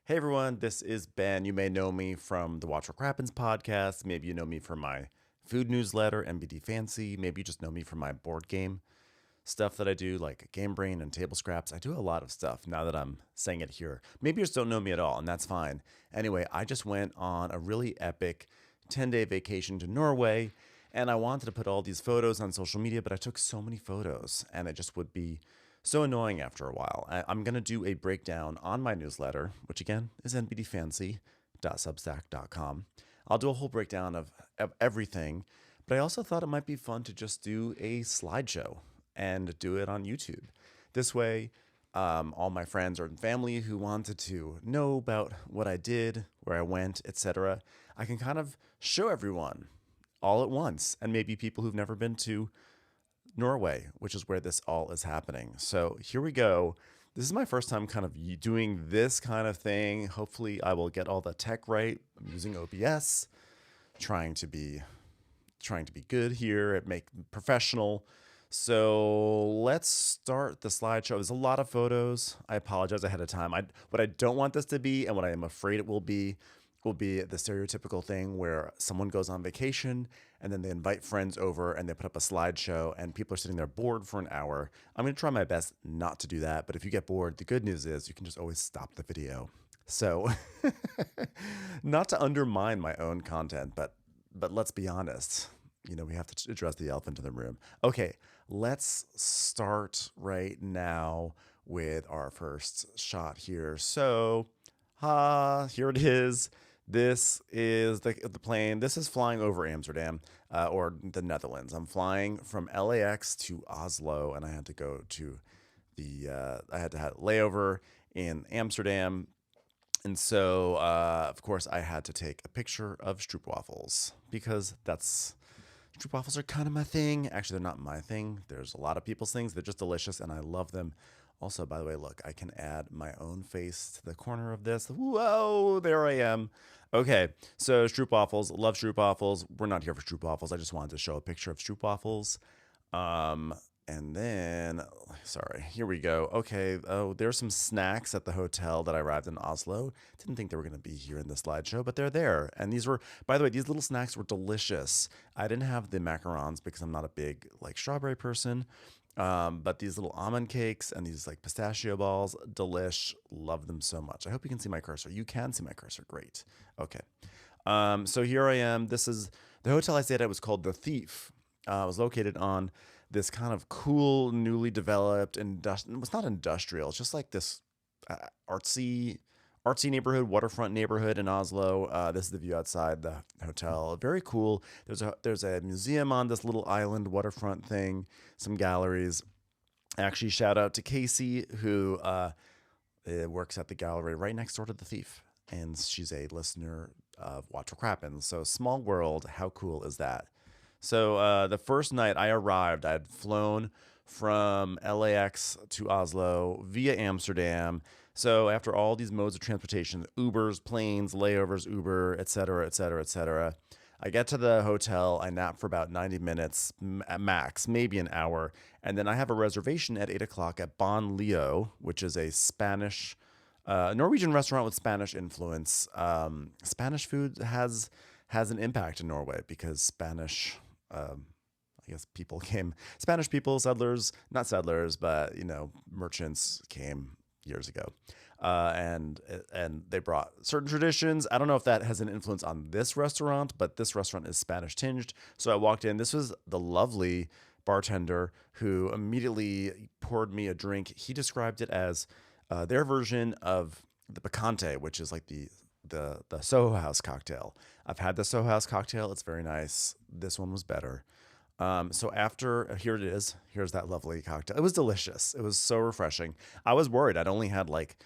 Hey everyone, this is Ben. You may know me from the Watch What Crappens podcast. Maybe you know me from my food newsletter, MBD Fancy. Maybe you just know me from my board game stuff that I do, like Game Brain and Table Scraps. I do a lot of stuff now that I'm saying it here. Maybe you just don't know me at all, and that's fine. Anyway, I just went on a really epic 10-day vacation to Norway, and I wanted to put all these photos on social media, but I took so many photos, and it just would be so annoying after a while. I'm going to do a breakdown on my newsletter, which again is nbdfancy.substack.com. I'll do a whole breakdown of everything, but I also thought it might be fun to just do a slideshow and do it on YouTube. This way, all my friends or family who wanted to know about what I did, where I went, etc., I can kind of show everyone all at once, and maybe people who've never been to Norway, which is where this all is happening. So here we go. This is my first time kind of doing this kind of thing. Hopefully I will get all the tech right. I'm using OBS, trying to be good here at make professional. So let's start the slideshow. There's a lot of photos. I apologize ahead of time. What I don't want this to be, and what I am afraid it will be the stereotypical thing where someone goes on vacation and then they invite friends over and they put up a slideshow and people are sitting there bored for an hour. I'm going to try my best not to do that. But if you get bored, the good news is you can just always stop the video. So not to undermine my own content, but let's be honest. You know, we have to address the elephant in the room. Okay, let's start right now with our first shot here. So, here it is. This is the plane. This is flying over Amsterdam or the Netherlands. I'm flying from LAX to Oslo, and I had to go to I had to have a layover in Amsterdam. And so, of course, I had to take a picture of stroopwafels because stroopwafels are kind of my thing. Actually, they're not my thing. There's a lot of people's things. They're just delicious, and I love them. Also, by the way, look, I can add my own face to the corner of this. Whoa, there I am. Okay, so stroopwafels, love stroopwafels. We're not here for stroopwafels. I just wanted to show a picture of stroopwafels. And then, sorry, here we go. Okay, oh, there's some snacks at the hotel that I arrived in Oslo. Didn't think they were going to be here in the slideshow, but they're there. And these were, by the way, these little snacks were delicious. I didn't have the macarons because I'm not a big, like, strawberry person. But these little almond cakes and these like pistachio balls, delish, love them so much. I hope you can see my cursor. You can see my cursor. Great. Okay. So here I am. This is the hotel I stayed at was called The Thief. It was located on this kind of cool, newly developed, it was not industrial. It's just like this artsy neighborhood, waterfront neighborhood in Oslo. This is the view outside the hotel. Very cool. There's a museum on this little island waterfront thing, some galleries. Actually, shout out to Casey, who works at the gallery right next door to The Thief. And she's a listener of Watch What Crappens. So small world. How cool is that? So the first night I arrived, I had flown from LAX to Oslo via Amsterdam. So after all these modes of transportation, Ubers, planes, layovers, Uber, et cetera, I get to the hotel. I nap for about 90 minutes max, maybe an hour. And then I have a reservation at 8 o'clock at Bon Leo, which is a Spanish, Norwegian restaurant with Spanish influence. Spanish food has an impact in Norway because Spanish Spanish people, settlers, not settlers, but, merchants came years ago. And they brought certain traditions. I don't know if that has an influence on this restaurant, but this restaurant is Spanish tinged. So I walked in. This was the lovely bartender who immediately poured me a drink. He described it as their version of the picante, which is like the Soho House cocktail. I've had the Soho House cocktail. It's very nice. This one was better. So after, here it is. Here's that lovely cocktail. It was delicious. It was so refreshing. I was worried. I'd only had like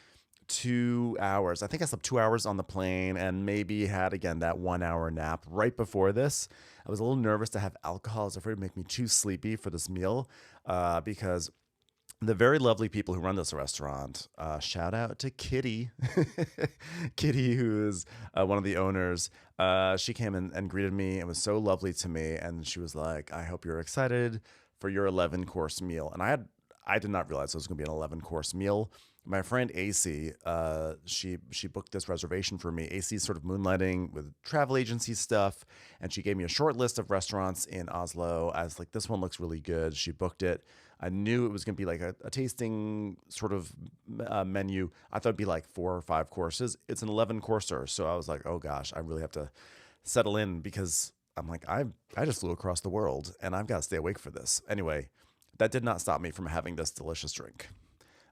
2 hours. I think I slept 2 hours on the plane and maybe had, again, that 1 hour nap right before this. I was a little nervous to have alcohol. I was afraid it would make me too sleepy for this meal because the very lovely people who run this restaurant, shout out to Kitty, Kitty, who is one of the owners. She came and greeted me and was so lovely to me. And she was like, I hope you're excited for your 11-course meal. And I did not realize it was going to be an 11-course meal. my friend AC, she booked this reservation for me. AC's sort of moonlighting with travel agency stuff, and she gave me a short list of restaurants in Oslo. I was like, this one looks really good. She booked it. I knew it was going to be like a tasting sort of menu. I thought it'd be like 4 or 5 courses. It's an 11 courser, so I was like, oh gosh, I really have to settle in because I'm like, I just flew across the world and I've got to stay awake for this. Anyway, that did not stop me from having this delicious drink.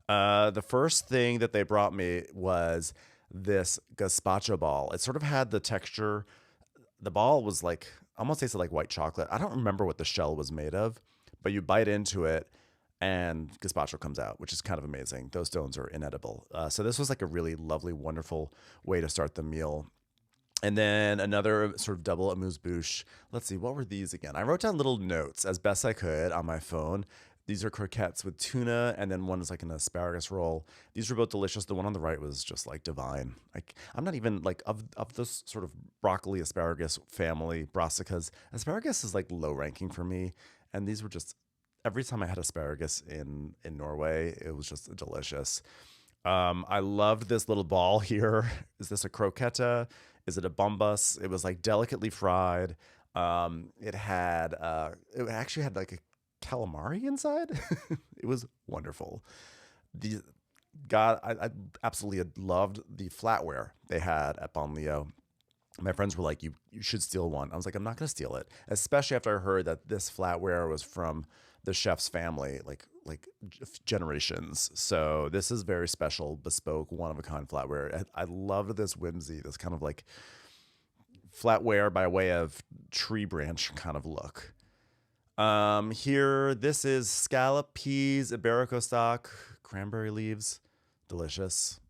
The first thing that they brought me was this gazpacho ball. It sort of had the texture. The ball was like, almost tasted like white chocolate. I don't remember what the shell was made of, but you bite into it and gazpacho comes out, which is kind of amazing. Those stones are inedible. So this was like a really lovely, wonderful way to start the meal. And then another sort of double amuse-bouche. Let's see, what were these again? I wrote down little notes as best I could on my phone. These are croquettes with tuna, and then one is like an asparagus roll. These were both delicious. The one on the right was just like divine. Like I'm not even like of this sort of broccoli asparagus family, brassicas. Asparagus is like low ranking for me, and these were just every time I had asparagus in Norway, it was just delicious. I loved this little ball here. Is this a croqueta? Is it a bombas? It was like delicately fried. It actually had like a calamari inside. It was wonderful. The I absolutely loved the flatware they had at Bon Leo. My friends were like, you should steal one. I was like, I'm not going to steal it, especially after I heard that this flatware was from the chef's family, like generations. So this is very special, bespoke, one of a kind flatware. I loved this whimsy, this kind of like flatware by way of tree branch kind of look. Here, this is scallop peas, Iberico stock, cranberry leaves, delicious.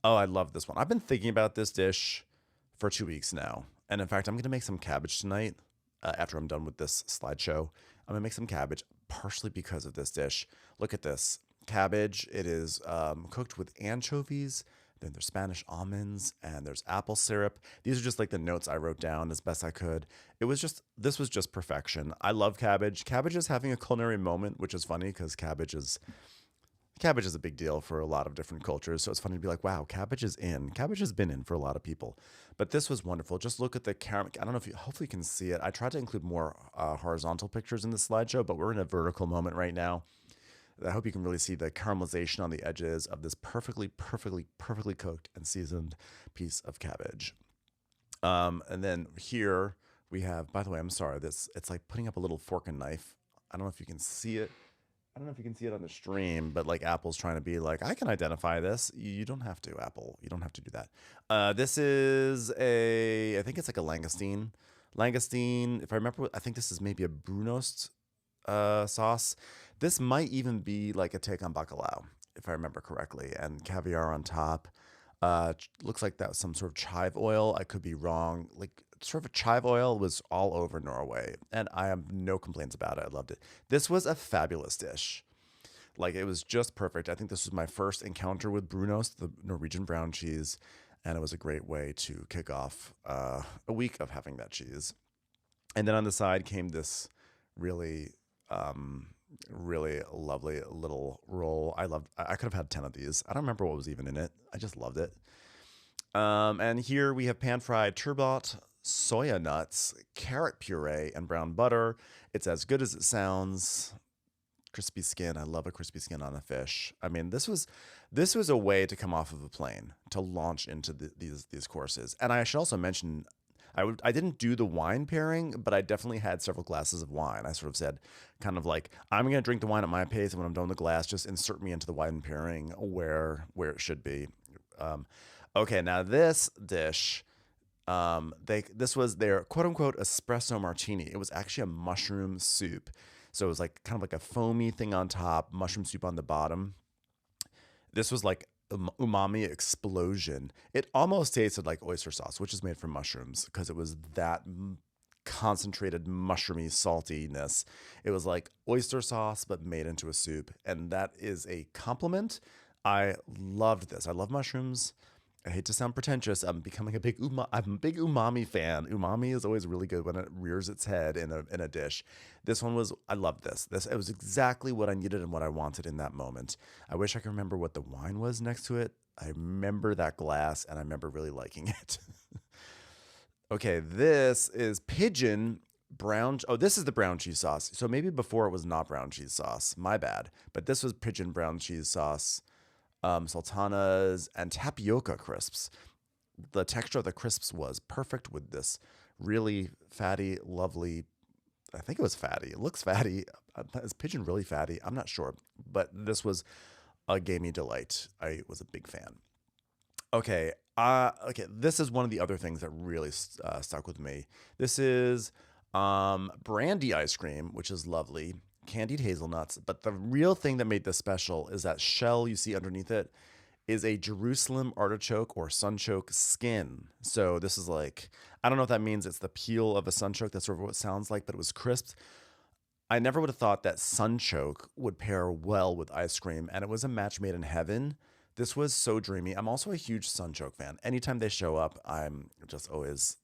Oh, I love this one. I've been thinking about this dish for 2 weeks now. And in fact, I'm going to make some cabbage tonight after I'm done with this slideshow. I'm going to make some cabbage partially because of this dish. Look at this cabbage. It is cooked with anchovies. Then there's Spanish almonds and there's apple syrup. These are just like the notes I wrote down as best I could. This was just perfection. I love cabbage. Cabbage is having a culinary moment, which is funny because cabbage is a big deal for a lot of different cultures. So it's funny to be like, wow, cabbage is in. Cabbage has been in for a lot of people. But this was wonderful. Just look at the caramel. I don't know if hopefully you can see it. I tried to include more horizontal pictures in the slideshow, but we're in a vertical moment right now. I hope you can really see the caramelization on the edges of this perfectly cooked and seasoned piece of cabbage. And then here we have, by the way, I'm sorry, it's like putting up a little fork and knife. I don't know if you can see it. I don't know if you can see it on the stream, but like Apple's trying to be like, I can identify this. You don't have to, Apple. You don't have to do that. This is I think it's like a langoustine. Langoustine, if I remember, I think this is maybe a brunost sauce. This might even be like a take on bacalao, if I remember correctly, and caviar on top. Looks like that was some sort of chive oil. I could be wrong. Like sort of chive oil was all over Norway, and I have no complaints about it. I loved it. This was a fabulous dish. Like it was just perfect. I think this was my first encounter with brunost, the Norwegian brown cheese, and it was a great way to kick off a week of having that cheese. And then on the side came this really lovely little roll. I could have had 10 of these. I don't remember what was even in it. I just loved it. And here we have pan-fried turbot, soya nuts, carrot puree, and brown butter. It's as good as it sounds. Crispy skin. I love a crispy skin on a fish. I mean, this was a way to come off of a plane to launch into these courses. And I should also mention, I didn't do the wine pairing, but I definitely had several glasses of wine. I sort of said, kind of like, I'm going to drink the wine at my pace, and when I'm done with the glass, just insert me into the wine pairing where it should be. Okay, now this dish, this was their quote unquote espresso martini. It was actually a mushroom soup, so it was like kind of like a foamy thing on top, mushroom soup on the bottom. This was like umami explosion. It almost tasted like oyster sauce, which is made from mushrooms, because it was that concentrated mushroomy saltiness. It was like oyster sauce but made into a soup, and that is a compliment. I loved this. I love mushrooms. I hate to sound pretentious. I'm becoming I'm a big umami fan. Umami is always really good when it rears its head in a dish. This one was, I love this. It was exactly what I needed and what I wanted in that moment. I wish I could remember what the wine was next to it. I remember that glass and I remember really liking it. Okay, this is pigeon brown. Oh, this is the brown cheese sauce. So maybe before it was not brown cheese sauce. My bad. But this was pigeon brown cheese sauce, sultanas, and tapioca crisps. The texture of the crisps was perfect with this really fatty, lovely. I think it was fatty. It looks fatty. Is pigeon really fatty? I'm not sure. But this was a gamey delight. I was a big fan. Okay. Okay. This is one of the other things that really stuck with me. This is brandy ice cream, which is lovely, candied hazelnuts. But the real thing that made this special is that shell you see underneath it is a Jerusalem artichoke or sunchoke skin. So this is like, I don't know if that means it's the peel of a sunchoke. That's sort of what it sounds like, but it was crisped. I never would have thought that sunchoke would pair well with ice cream, and it was a match made in heaven. This was so dreamy. I'm also a huge sunchoke fan. Anytime they show up, I'm just always,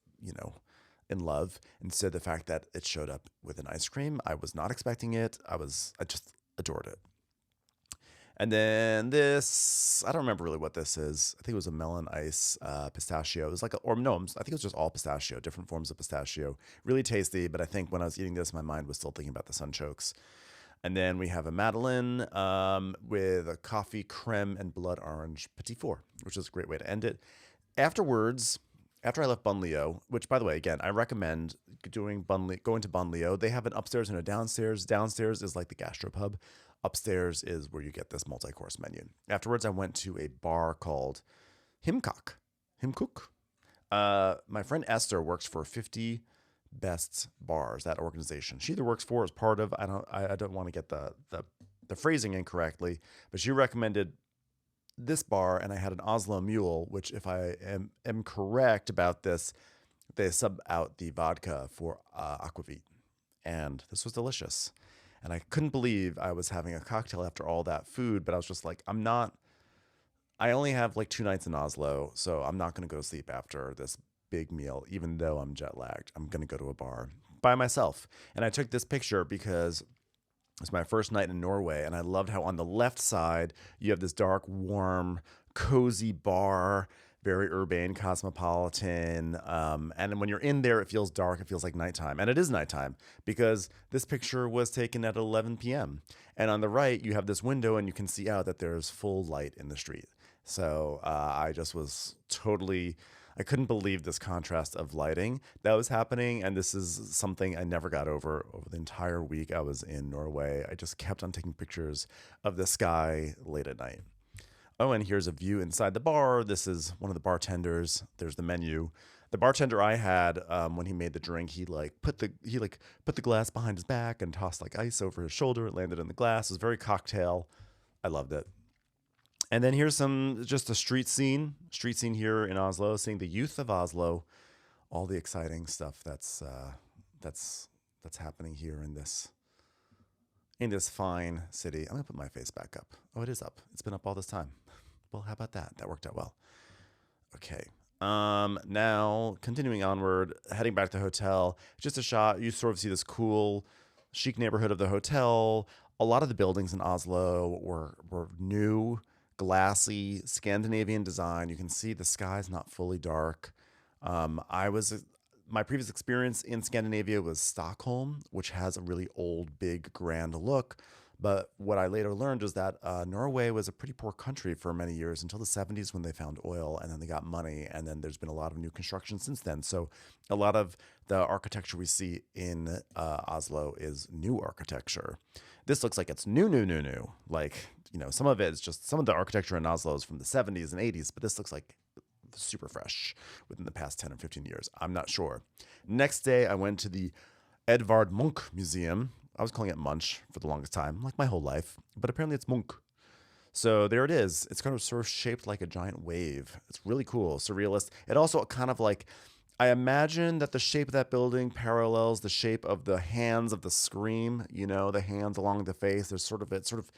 in love. And so the fact that it showed up with an ice cream, I was not expecting it. I just adored it. And then this, I don't remember really what this is. I think it was a melon ice pistachio. It was like, I think it was just all pistachio, different forms of pistachio. Really tasty, but I think when I was eating this, my mind was still thinking about the sunchokes. And then we have a Madeleine with a coffee, creme, and blood orange petit four, which is a great way to end it. Afterwards, after I left Bunleo, which, by the way, again, I recommend going to Bunleo. They have an upstairs and a downstairs. Downstairs is like the gastropub. Upstairs is where you get this multi-course menu. Afterwards, I went to a bar called Himkok. My friend Esther works for 50 Best Bars, that organization. She either works for or is part of. I don't want to get the phrasing incorrectly, but she recommended this bar, and I had an Oslo Mule, which, if I am correct about this, they sub out the vodka for Aquavit, and this was delicious. And I couldn't believe I was having a cocktail after all that food, but I was just like, I only have like 2 nights in Oslo, so I'm not going to go to sleep after this big meal, even though I'm jet lagged. I'm going to go to a bar by myself. And I took this picture because it's my first night in Norway, and I loved how on the left side, you have this dark, warm, cozy bar, very urbane, cosmopolitan. And when you're in there, it feels dark. It feels like nighttime. And it is nighttime because this picture was taken at 11 p.m. And on the right, you have this window and you can see out that there's full light in the street. So I just was I couldn't believe this contrast of lighting that was happening. And this is something I never got over the entire week I was in Norway. I just kept on taking pictures of the sky late at night. Oh, and here's a view inside the bar. This is one of the bartenders. There's the menu. The bartender I had, when he made the drink, he put the glass behind his back and tossed like ice over his shoulder. It landed in the glass. It was very cocktail. I loved it. And then here's just a street scene here in Oslo, seeing the youth of Oslo, all the exciting stuff that's happening here in this fine city. I'm gonna put my face back up. Oh, it is up. It's been up all this time. Well, how about that? That worked out well. Okay. Now continuing onward, heading back to the hotel. Just a shot. You sort of see this cool, chic neighborhood of the hotel. A lot of the buildings in Oslo were new, glassy, Scandinavian design. You can see the sky's not fully dark. My previous experience in Scandinavia was Stockholm, which has a really old, big, grand look. But what I later learned is that Norway was a pretty poor country for many years until the 70s when they found oil, and then they got money, and then there's been a lot of new construction since then. So a lot of the architecture we see in Oslo is new architecture. This looks like it's new. Like, some of it is just, some of the architecture in Oslo is from the 70s and 80s, but this looks like super fresh within the past 10 or 15 years. I'm not sure. Next day, I went to the Edvard Munch Museum. I was calling it Munch for the longest time, like my whole life, but apparently it's Munch. So there it is. It's kind of sort of shaped like a giant wave. It's really cool, surrealist. It also kind of like, I imagine that the shape of that building parallels the shape of the hands of the scream, the hands along the face. It sort of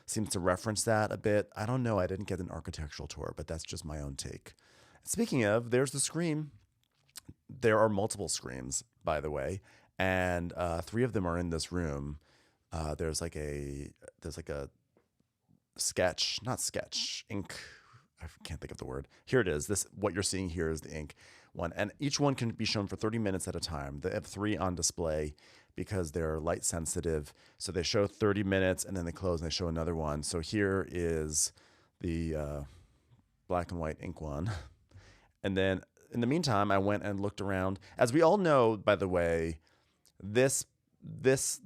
seems to reference that a bit. I don't know. I didn't get an architectural tour, but that's just my own take. Speaking of, there's the Scream. There are multiple Screams, by the way, and 3 of them are in this room. There's like a sketch, not sketch, ink. I can't think of the word. Here it is. This, what you're seeing here, is the ink one, and each one can be shown for 30 minutes at a time. They have 3 on display because they're light sensitive. So they show 30 minutes and then they close and they show another one. So here is the black and white ink one. And then in the meantime, I went and looked around. As we all know, by the way, the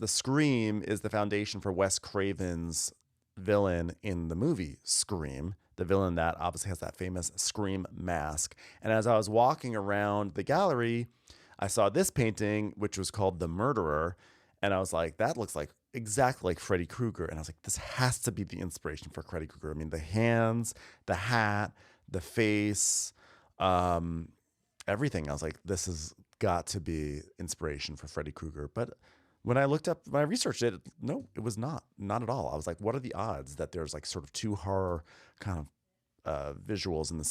Scream is the foundation for Wes Craven's villain in the movie Scream, the villain that obviously has that famous Scream mask. And as I was walking around the gallery, I saw this painting, which was called The Murderer. And I was like, that looks like exactly like Freddy Krueger. And I was like, this has to be the inspiration for Freddy Krueger. I mean, the hands, the hat, the face, everything. I was like, this has got to be inspiration for Freddy Krueger. But when I researched it, no, it was not at all. I was like, what are the odds that there's like sort of 2 horror kind of visuals in the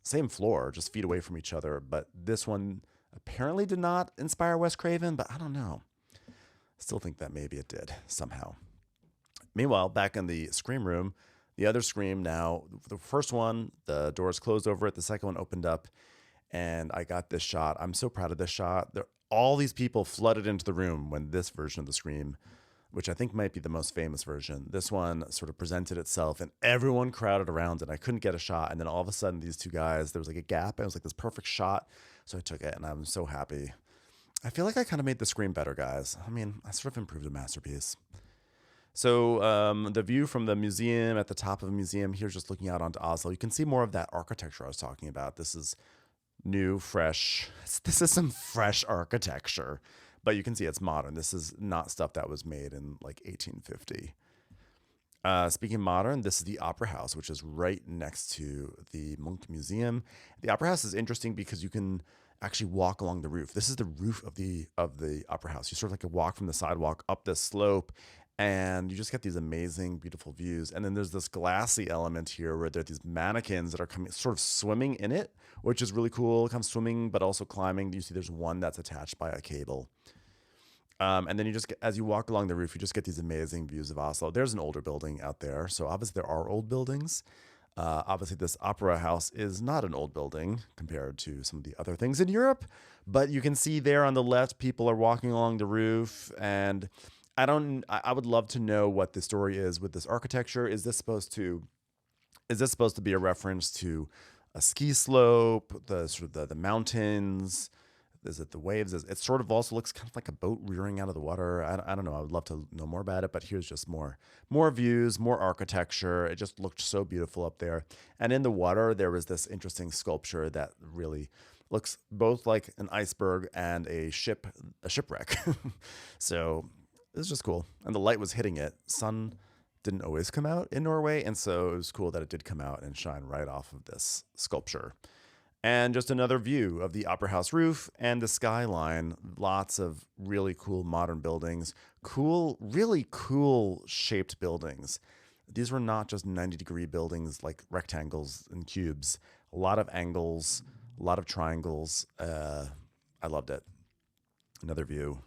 same floor, just feet away from each other? But this one apparently did not inspire Wes Craven, but I don't know. Still think that maybe it did somehow. Meanwhile, back in the Scream room, the other Scream now, the first one, the doors closed over it. The second one opened up and I got this shot. I'm so proud of this shot. All these people flooded into the room when this version of the Scream, which I think might be the most famous version, this one sort of presented itself and everyone crowded around it. I couldn't get a shot. And then all of a sudden, these 2 guys, there was like a gap. And it was like this perfect shot. So I took it and I'm so happy. I feel like I kind of made the Scream better, guys. I mean, I sort of improved a masterpiece. So the view from the museum, at the top of the museum, here's just looking out onto Oslo. You can see more of that architecture I was talking about. This is new, fresh. This is some fresh architecture, but you can see it's modern. This is not stuff that was made in like 1850. Speaking of modern, this is the Opera House, which is right next to the Munch Museum. The Opera House is interesting because you can actually walk along the roof. This is the roof of the Opera House. You sort of like a walk from the sidewalk up this slope, and you just get these amazing, beautiful views. And then there's this glassy element here where there are these mannequins that are coming, sort of swimming in it, which is really cool. Kind of swimming, but also climbing. You see there's one that's attached by a cable. And then you just get, as you walk along the roof, you just get these amazing views of Oslo. There's an older building out there. So obviously there are old buildings. Obviously this Opera House is not an old building compared to some of the other things in Europe, but you can see there on the left, people are walking along the roof, and I would love to know what the story is with this architecture. Is this supposed to be a reference to a ski slope, the mountains? Is it the waves? It sort of also looks kind of like a boat rearing out of the water. I don't know. I would love to know more about it, but here's just more views, more architecture. It just looked so beautiful up there. And in the water, there was this interesting sculpture that really looks both like an iceberg and a shipwreck. So it's just cool. And the light was hitting it. Sun didn't always come out in Norway, and so it was cool that it did come out and shine right off of this sculpture. And just another view of the Opera House roof and the skyline. Lots of really cool modern buildings. Really cool shaped buildings. These were not just 90-degree buildings like rectangles and cubes. A lot of angles, a lot of triangles. I loved it. Another view.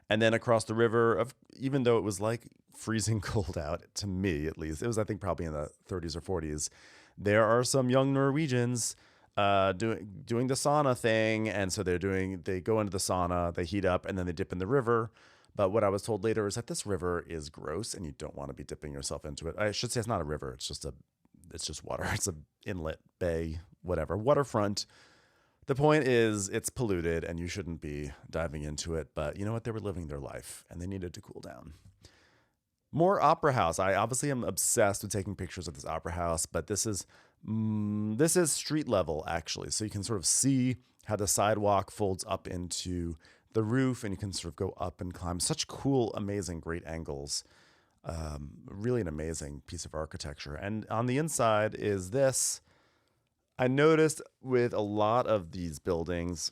And then across the river, even though it was like freezing cold out, to me at least, it was I think probably in the 30s or 40s, there are some young Norwegians doing the sauna thing, and so they go into the sauna, they heat up, and then they dip in the river. But what I was told later is that this river is gross, and you don't want to be dipping yourself into it. I should say it's not a river; it's just water. It's an inlet, bay, whatever, waterfront. The point is, it's polluted, and you shouldn't be diving into it. But you know what? They were living their life, and they needed to cool down. More Opera House. I obviously am obsessed with taking pictures of this Opera House, but this is street level, actually. So you can sort of see how the sidewalk folds up into the roof, and you can sort of go up and climb. Such cool, amazing, great angles. Really an amazing piece of architecture. And on the inside is this. I noticed with a lot of these buildings,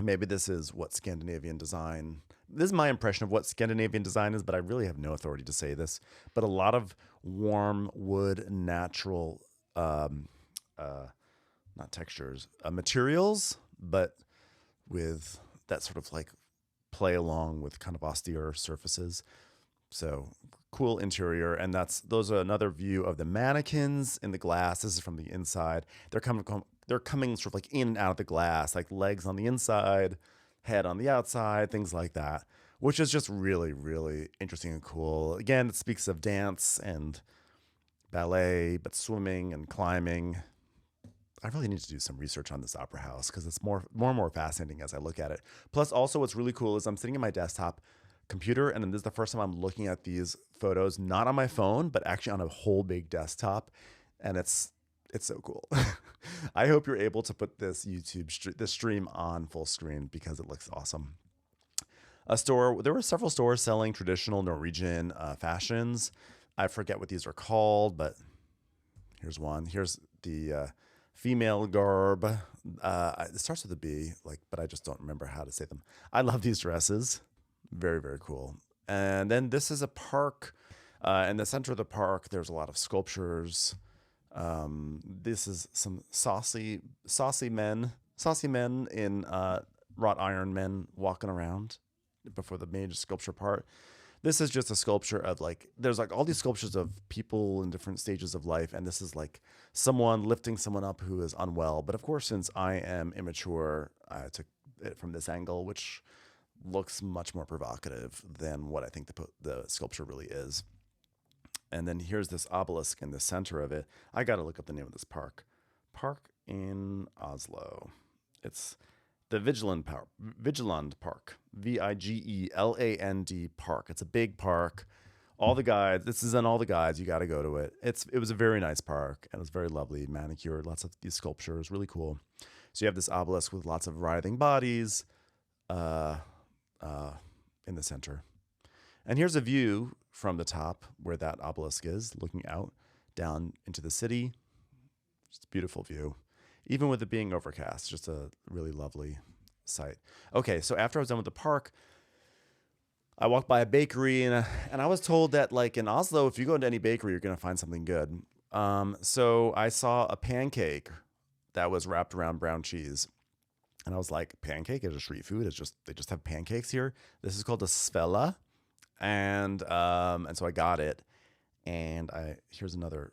maybe this is what Scandinavian design, this is my impression of what Scandinavian design is, but I really have no authority to say this, but a lot of warm wood, natural not textures, materials, but with that sort of like play along with kind of austere surfaces. So cool interior. And those are another view of the mannequins in the glass. This is from the inside. They're coming sort of like in and out of the glass, like legs on the inside, head on the outside, things like that, which is just really, really interesting and cool. Again, it speaks of dance and ballet, but swimming and climbing. I really need to do some research on this opera house because it's more and more fascinating as I look at it. Plus, also what's really cool is I'm sitting at my desktop computer, and then this is the first time I'm looking at these photos, not on my phone, but actually on a whole big desktop, and it's so cool. I hope you're able to put this this stream on full screen because it looks awesome. There were several stores selling traditional Norwegian fashions. I forget what these are called, but here's one. Here's the female garb. It starts with a B, but I just don't remember how to say them. I love these dresses. Very, very cool. And then this is a park. In the center of the park, there's a lot of sculptures. This is some saucy men in wrought iron men walking around before the major sculpture part. This is just a sculpture of there's all these sculptures of people in different stages of life. And this is someone lifting someone up who is unwell. But of course, since I am immature, I took it from this angle, which looks much more provocative than what I think the sculpture really is. And then here's this obelisk in the center of it. I got to look up the name of this park. Park in Oslo. It's the Vigeland Park. Vigeland Park. It's a big park. All the guides. This is in all the guides. You got to go to it. It was a very nice park, and it was very lovely, manicured. Lots of these sculptures, really cool. So you have this obelisk with lots of writhing bodies in the center. And here's a view from the top where that obelisk is, looking out down into the city. Just a beautiful view. Even with it being overcast, just a really lovely sight. Okay, so after I was done with the park, I walked by a bakery, and I was told that in Oslo, if you go into any bakery, you're going to find something good. So I saw a pancake that was wrapped around brown cheese. And I was like, pancake is a street food. They just have pancakes here. This is called a svella. And so I got it. And here's another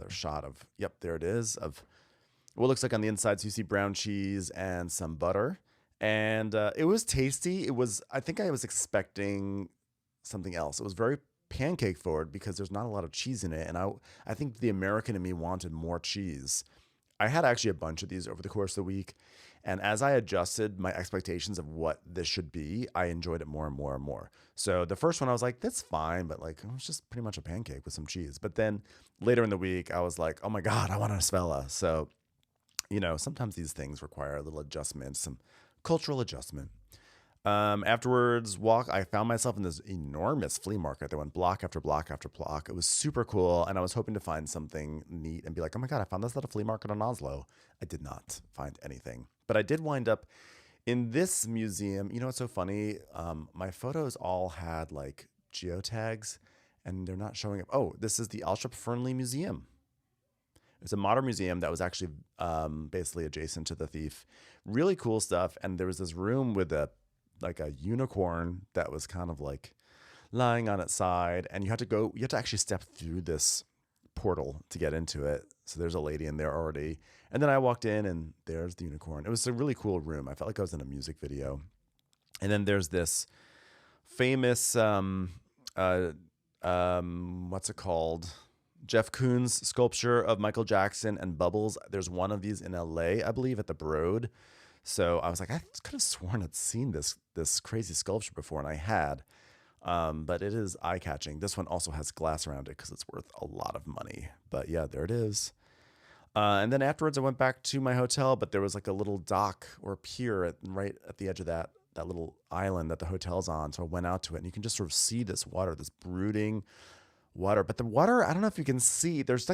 shot of, yep, there it is, of what looks like on the inside. So you see brown cheese and some butter. And it was tasty. I think I was expecting something else. It was very pancake forward because there's not a lot of cheese in it. And I think the American in me wanted more cheese. I had actually a bunch of these over the course of the week. And as I adjusted my expectations of what this should be, I enjoyed it more and more and more. So the first one, I was like, that's fine, but it was just pretty much a pancake with some cheese. But then later in the week, I was like, oh my God, I want a svella. So, sometimes these things require a little adjustment, some cultural adjustment. Afterwards, I found myself in this enormous flea market that went block after block after block. It was super cool, and I was hoping to find something neat and be like, oh my God, I found this at a flea market in Oslo. I did not find anything. But I did wind up in this museum. You know what's so funny? My photos all had geotags, and they're not showing up. Oh, this is the Alsop Fearnley Museum. It's a modern museum that was actually basically adjacent to the Thief. Really cool stuff. And there was this room with a unicorn that was kind of lying on its side, and you had to actually step through this portal to get into it. So there's a lady in there already. And then I walked in, and there's the unicorn. It was a really cool room. I felt like I was in a music video. And then there's this famous, what's it called? Jeff Koons sculpture of Michael Jackson and Bubbles. There's one of these in LA, I believe, at the Broad. So I was like, I could have sworn I'd seen this crazy sculpture before, and I had. But it is eye-catching. This one also has glass around it because it's worth a lot of money. But yeah, there it is. And then afterwards, I went back to my hotel, but there was a little dock or pier right at the edge of that little island that the hotel's on. So I went out to it, and you can just sort of see this water, this brooding water. But the water, I don't know if you can see, there's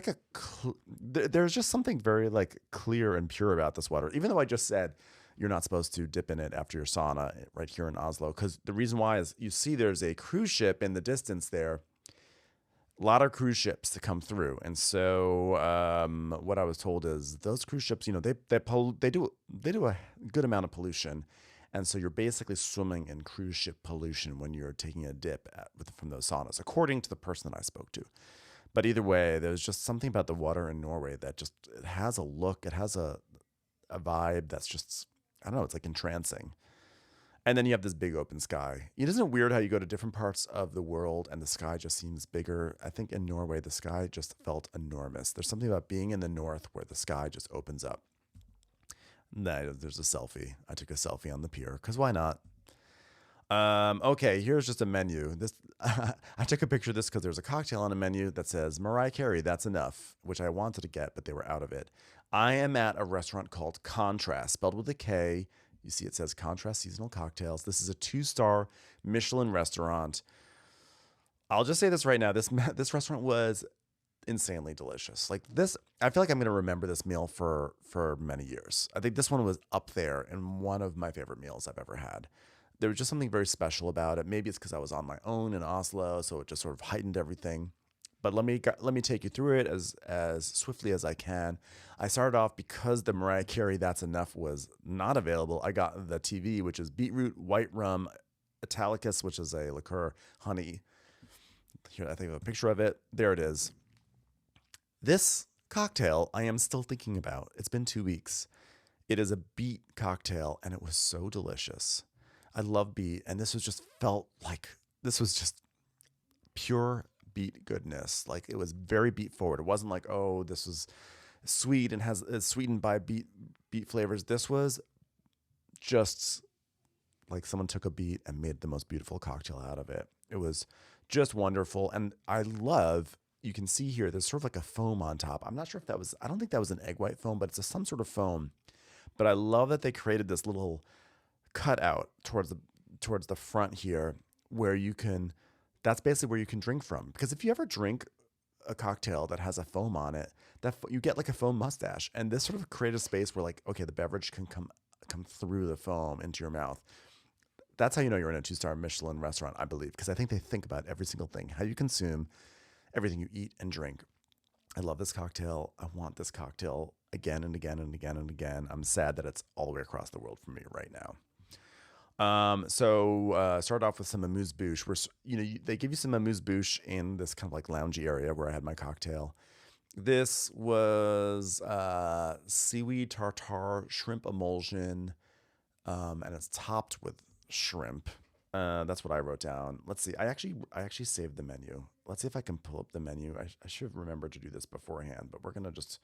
there's just something very clear and pure about this water, even though I just said you're not supposed to dip in it after your sauna right here in Oslo. Because the reason why is you see there's a cruise ship in the distance there, a lot of cruise ships to come through. And so what I was told is those cruise ships, they do a good amount of pollution. And so you're basically swimming in cruise ship pollution when you're taking a dip from those saunas, according to the person that I spoke to. But either way, there's just something about the water in Norway that it has a look, it has a vibe that's just, I don't know, it's like entrancing. And then you have this big open sky. Isn't it weird how you go to different parts of the world and the sky just seems bigger? I think in Norway, the sky just felt enormous. There's something about being in the north where the sky just opens up. There's a selfie. I took a selfie on the pier because why not? Okay, here's just a menu. I took a picture of this because there's a cocktail on a menu that says Mariah Carey, That's Enough, which I wanted to get, but they were out of it. I am at a restaurant called Kontrast, spelled with a K. You see it says Kontrast Seasonal Cocktails. This is a 2-star Michelin restaurant. I'll just say this right now. This restaurant was insanely delicious. Like this, I feel like I'm going to remember this meal for many years. I think this one was up there and one of my favorite meals I've ever had. There was just something very special about it. Maybe it's because I was on my own in Oslo, so it just sort of heightened everything. But let me take you through it as swiftly as I can. I started off because the Mariah Carey That's Enough was not available. I got the TV, which is beetroot, white rum, Italicus, which is a liqueur, honey. Here, I think I have a picture of it. There it is. This cocktail I am still thinking about. It's been 2 weeks. It is a beet cocktail, and it was so delicious. I love beet, and this was just pure beet goodness. Like it was very beet forward. It wasn't like, oh, this was sweet and it's sweetened by beet flavors. This was just like someone took a beet and made the most beautiful cocktail out of it. It was just wonderful. And you can see here, there's sort of like a foam on top. I'm not sure if I don't think that was an egg white foam, but it's some sort of foam. But I love that they created this little cutout towards the front here where that's basically where you can drink from. Because if you ever drink a cocktail that has a foam on it, you get like a foam mustache. And this sort of created a space where like, okay, the beverage can come through the foam into your mouth. That's how you know you're in a 2-star Michelin restaurant, I believe, because I think they think about every single thing, how you consume everything you eat and drink. I love this cocktail. I want this cocktail again and again and again and again. I'm sad that it's all the way across the world from me right now. Started off with some amuse-bouche. They give you some amuse-bouche in this kind of like loungy area where I had my cocktail. This was seaweed tartare, shrimp emulsion, and it's topped with shrimp. That's what I wrote down. Let's see. I actually saved the menu. Let's see if I can pull up the menu. I should have remembered to do this beforehand, but we're gonna just.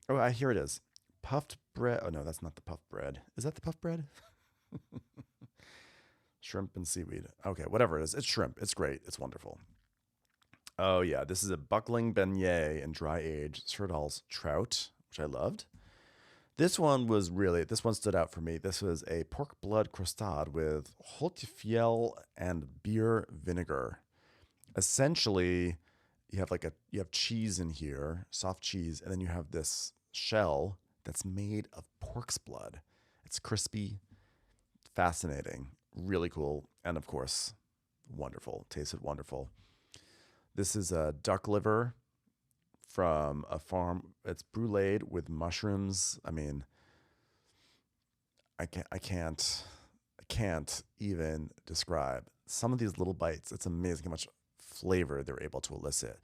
Oh, here it is. Puffed bread. Oh no, that's not the puffed bread. Is that the puffed bread? Shrimp and seaweed. Okay, whatever it is. It's shrimp. It's great. It's wonderful. Oh yeah, this is a buckling beignet and dry aged Sirdal's trout, which I loved. This one stood out for me. This was a pork blood crostade with holtefjell and beer vinegar. Essentially, you have cheese in here, soft cheese, and then you have this shell that's made of pork's blood. It's crispy, fascinating, really cool, and of course, wonderful. Tasted wonderful. This is a duck liver from a farm. It's bruleed with mushrooms. I mean, I can't even describe some of these little bites. It's amazing how much flavor they're able to elicit.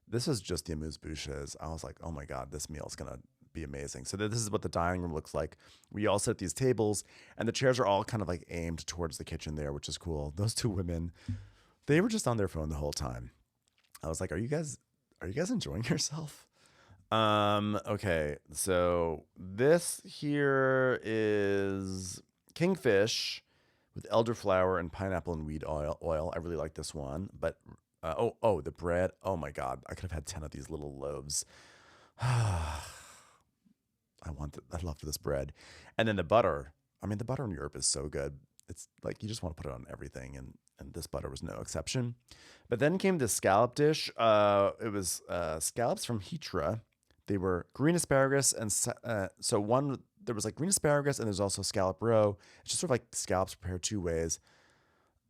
This is just the amuse-bouches. I was like, oh my God, this meal is going to be amazing. So this is what the dining room looks like. We all sit at these tables and the chairs are all kind of like aimed towards the kitchen there, which is cool. Those two women, they were just on their phone the whole time. I was like, are you guys enjoying yourself? Okay. So this here is kingfish with elderflower and pineapple and weed oil. I really like this one, but the bread. Oh my God. I could have had 10 of these little loaves. I love this bread. And then the butter. I mean, the butter in Europe is so good. It's like, you just want to put it on everything. And this butter was no exception. But then came the scallop dish. It was scallops from Hitra. They were green asparagus. And there was like green asparagus and there's also scallop roe. It's just sort of like scallops prepared two ways.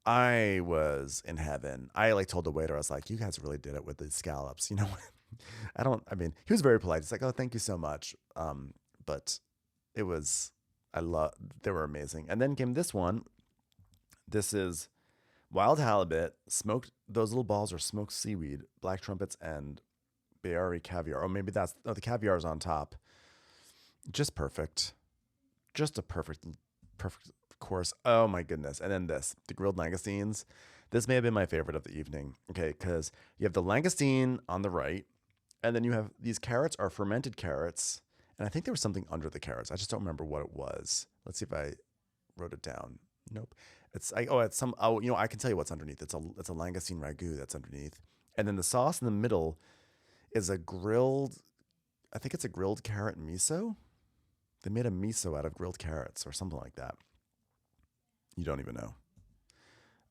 I was in heaven. I like told the waiter, I was like, you guys really did it with the scallops. You know, I mean, he was very polite. He's like, oh, thank you so much. But it was, they were amazing. And then came this one. This is wild halibut, smoked, those little balls are smoked seaweed, black trumpets, and Bari caviar. Or maybe the caviar is on top. Just perfect. Just a perfect course. Oh my goodness. And then the grilled langoustines. This may have been my favorite of the evening. Okay, because you have the langoustine on the right, and then you have these carrots are fermented carrots. And I think there was something under the carrots. I just don't remember what it was. Let's see if I wrote it down. Nope. It's some, I can tell you what's underneath. It's a langoustine ragu that's underneath. And then the sauce in the middle is I think it's a grilled carrot miso. They made a miso out of grilled carrots or something like that. You don't even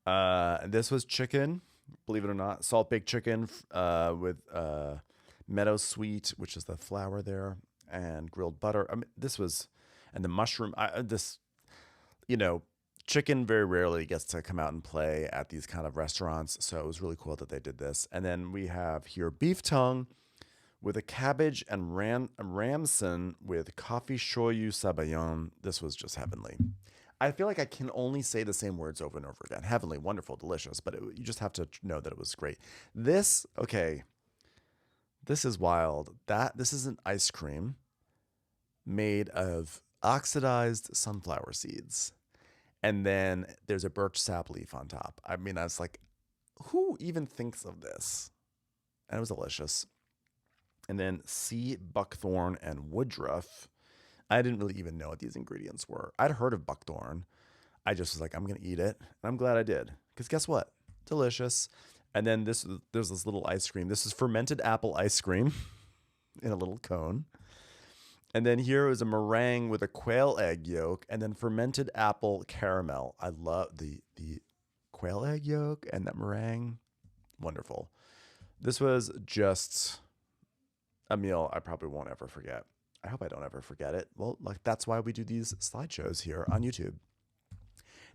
know. This was chicken, believe it or not, salt baked chicken with meadow sweet, which is the flour there, and grilled butter. I mean, and the mushroom. Chicken very rarely gets to come out and play at these kind of restaurants, so it was really cool that they did this. And then we have here beef tongue with a cabbage and ramson with coffee shoyu sabayon. This was just heavenly. I feel like I can only say the same words over and over again. Heavenly, wonderful, delicious, but you just have to know that it was great. This is wild. This is an ice cream made of oxidized sunflower seeds. And then there's a birch sap leaf on top. I mean, I was like, who even thinks of this? And it was delicious. And then sea buckthorn and woodruff. I didn't really even know what these ingredients were. I'd heard of buckthorn. I just was like, I'm going to eat it. And I'm glad I did. Because guess what? Delicious. And then there's this little ice cream. This is fermented apple ice cream in a little cone. And then here is a meringue with a quail egg yolk and then fermented apple caramel. I love the quail egg yolk and that meringue. Wonderful. This was just a meal I probably won't ever forget. I hope I don't ever forget it. Well, that's why we do these slideshows here on YouTube.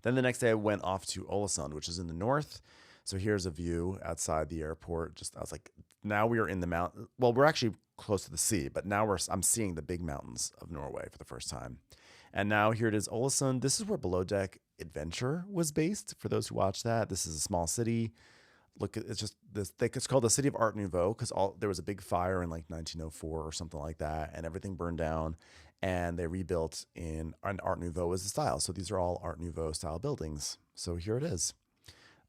Then the next day I went off to Ålesund, which is in the north. So here's a view outside the airport. I was like, now we are in the mountain. Well, we're actually close to the sea, but now I'm seeing the big mountains of Norway for the first time. And now here it is, Ålesund. This is where Below Deck Adventure was based. For those who watch that, this is a small city. Look, it's just this. It's called the City of Art Nouveau because there was a big fire in like 1904 or something like that, and everything burned down, and they rebuilt in an Art Nouveau as a style. So these are all Art Nouveau style buildings. So here it is,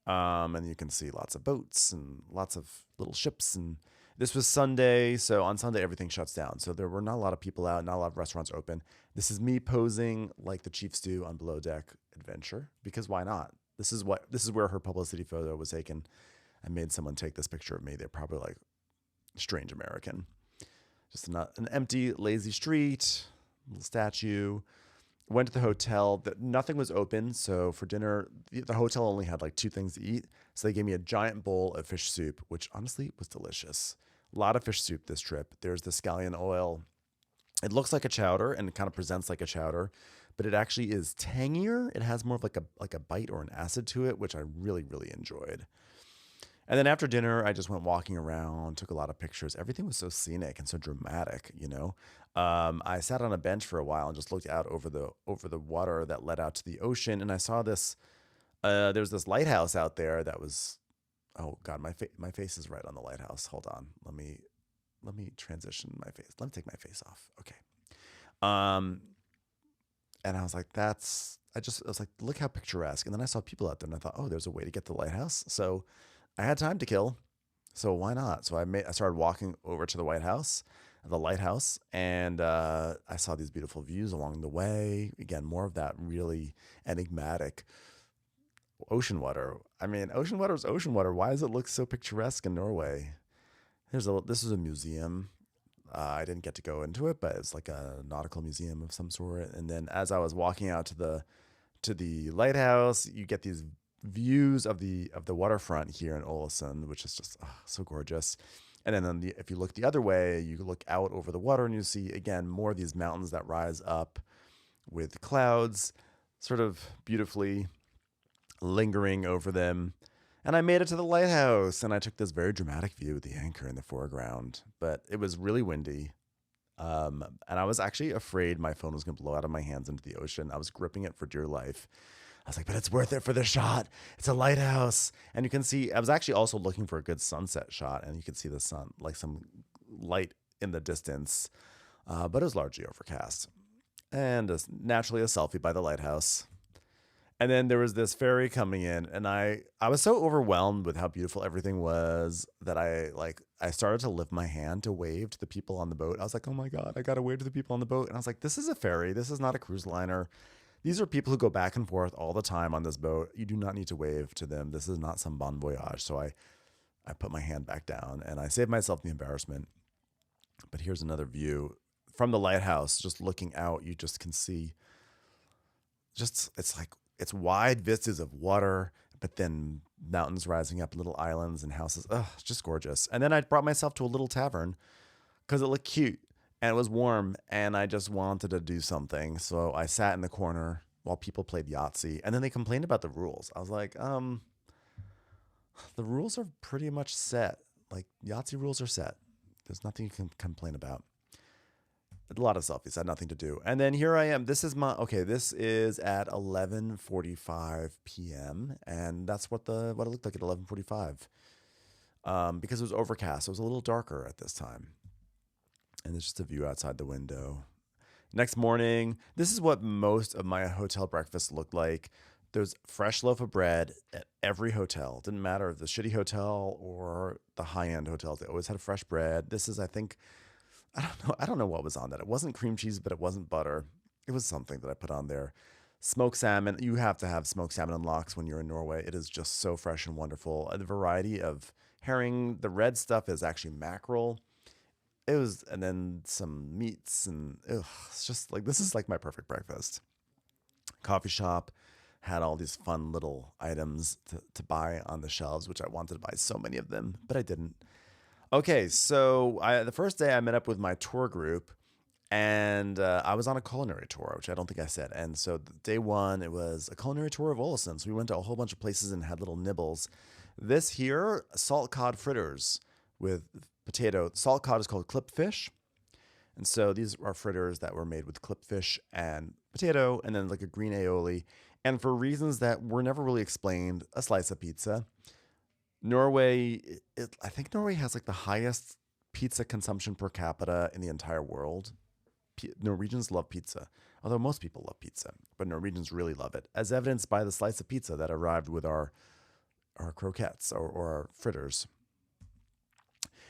and you can see lots of boats and lots of little ships. And this was Sunday, so on Sunday everything shuts down. So there were not a lot of people out, not a lot of restaurants open. This is me posing like the chiefs do on Below Deck Adventure because why not? This is where her publicity photo was taken. I made someone take this picture of me. They're probably like, strange American. Just an empty, lazy street, little statue. Went to the hotel. Nothing was open. So for dinner, the hotel only had like 2 things to eat. So they gave me a giant bowl of fish soup, which honestly was delicious. A lot of fish soup this trip. There's the scallion oil. It looks like a chowder and it kind of presents like a chowder, but it actually is tangier. It has more of like a bite or an acid to it, which I really, really enjoyed. And then after dinner, I just went walking around, took a lot of pictures. Everything was so scenic and so dramatic, you know. I sat on a bench for a while and just looked out over the water that led out to the ocean, and I saw this. There's this lighthouse out there that was, oh God, my face is right on the lighthouse. Hold on, let me transition my face. Let me take my face off. Okay. And I was like, I was like, look how picturesque. And then I saw people out there, and I thought, oh, there's a way to get to the lighthouse. So I had time to kill, so why not? So I started walking over to the lighthouse, and I saw these beautiful views along the way. Again, more of that really enigmatic ocean water. I mean, ocean water is ocean water. Why does it look so picturesque in Norway? This is a museum. I didn't get to go into it, but it's like a nautical museum of some sort. And then as I was walking out to the lighthouse, you get these views of the waterfront here in Ålesund, which is just so gorgeous. And then if you look the other way, you look out over the water and you see again more of these mountains that rise up with clouds, sort of beautifully. lingering over them. And I made it to the lighthouse, and I took this very dramatic view with the anchor in the foreground. But it was really windy. And I was actually afraid my phone was going to blow out of my hands into the ocean. I was gripping it for dear life. I was like, but it's worth it for the shot. It's a lighthouse. And you can see, I was actually also looking for a good sunset shot, and you can see the sun, like some light in the distance. But it was largely overcast. And naturally a selfie by the lighthouse. And then there was this ferry coming in, and I was so overwhelmed with how beautiful everything was that I started to lift my hand to wave to the people on the boat. I was like, oh my God, I got to wave to the people on the boat. And I was like, this is a ferry. This is not a cruise liner. These are people who go back and forth all the time on this boat. You do not need to wave to them. This is not some bon voyage. So I put my hand back down and I saved myself the embarrassment. But here's another view from the lighthouse. Just looking out, you just can see it's wide vistas of water, but then mountains rising up, little islands and houses. It's just gorgeous. And then I brought myself to a little tavern because it looked cute and it was warm and I just wanted to do something. So I sat in the corner while people played Yahtzee, and then they complained about the rules. I was like, the rules are pretty much set. Like, Yahtzee rules are set. There's nothing you can complain about. A lot of selfies, had nothing to do. And then here I am. This is at 11:45 p.m. And that's what it looked like at 11:45. Because it was overcast. It was a little darker at this time. And there's just a view outside the window. Next morning, this is what most of my hotel breakfasts looked like. There's fresh loaf of bread at every hotel. It didn't matter if the shitty hotel or the high-end hotels. They always had fresh bread. This is, I think, I don't know what was on that. It wasn't cream cheese, but it wasn't butter. It was something that I put on there. Smoked salmon. You have to have smoked salmon and lox when you're in Norway. It is just so fresh and wonderful. A variety of herring. The red stuff is actually mackerel. And then some meats, and it's just like, this is like my perfect breakfast. Coffee shop had all these fun little items to buy on the shelves, which I wanted to buy so many of them, but I didn't. Okay, so the first day I met up with my tour group, and I was on a culinary tour, which I don't think I said. And so day one, it was a culinary tour of Ålesund. So we went to a whole bunch of places and had little nibbles. This here, salt cod fritters with potato. Salt cod is called clipfish. And so these are fritters that were made with clipfish and potato, and then like a green aioli. And for reasons that were never really explained, a slice of pizza. Norway, I think Norway has like the highest pizza consumption per capita in the entire world. Norwegians love pizza, although most people love pizza, but Norwegians really love it, as evidenced by the slice of pizza that arrived with our croquettes or our fritters.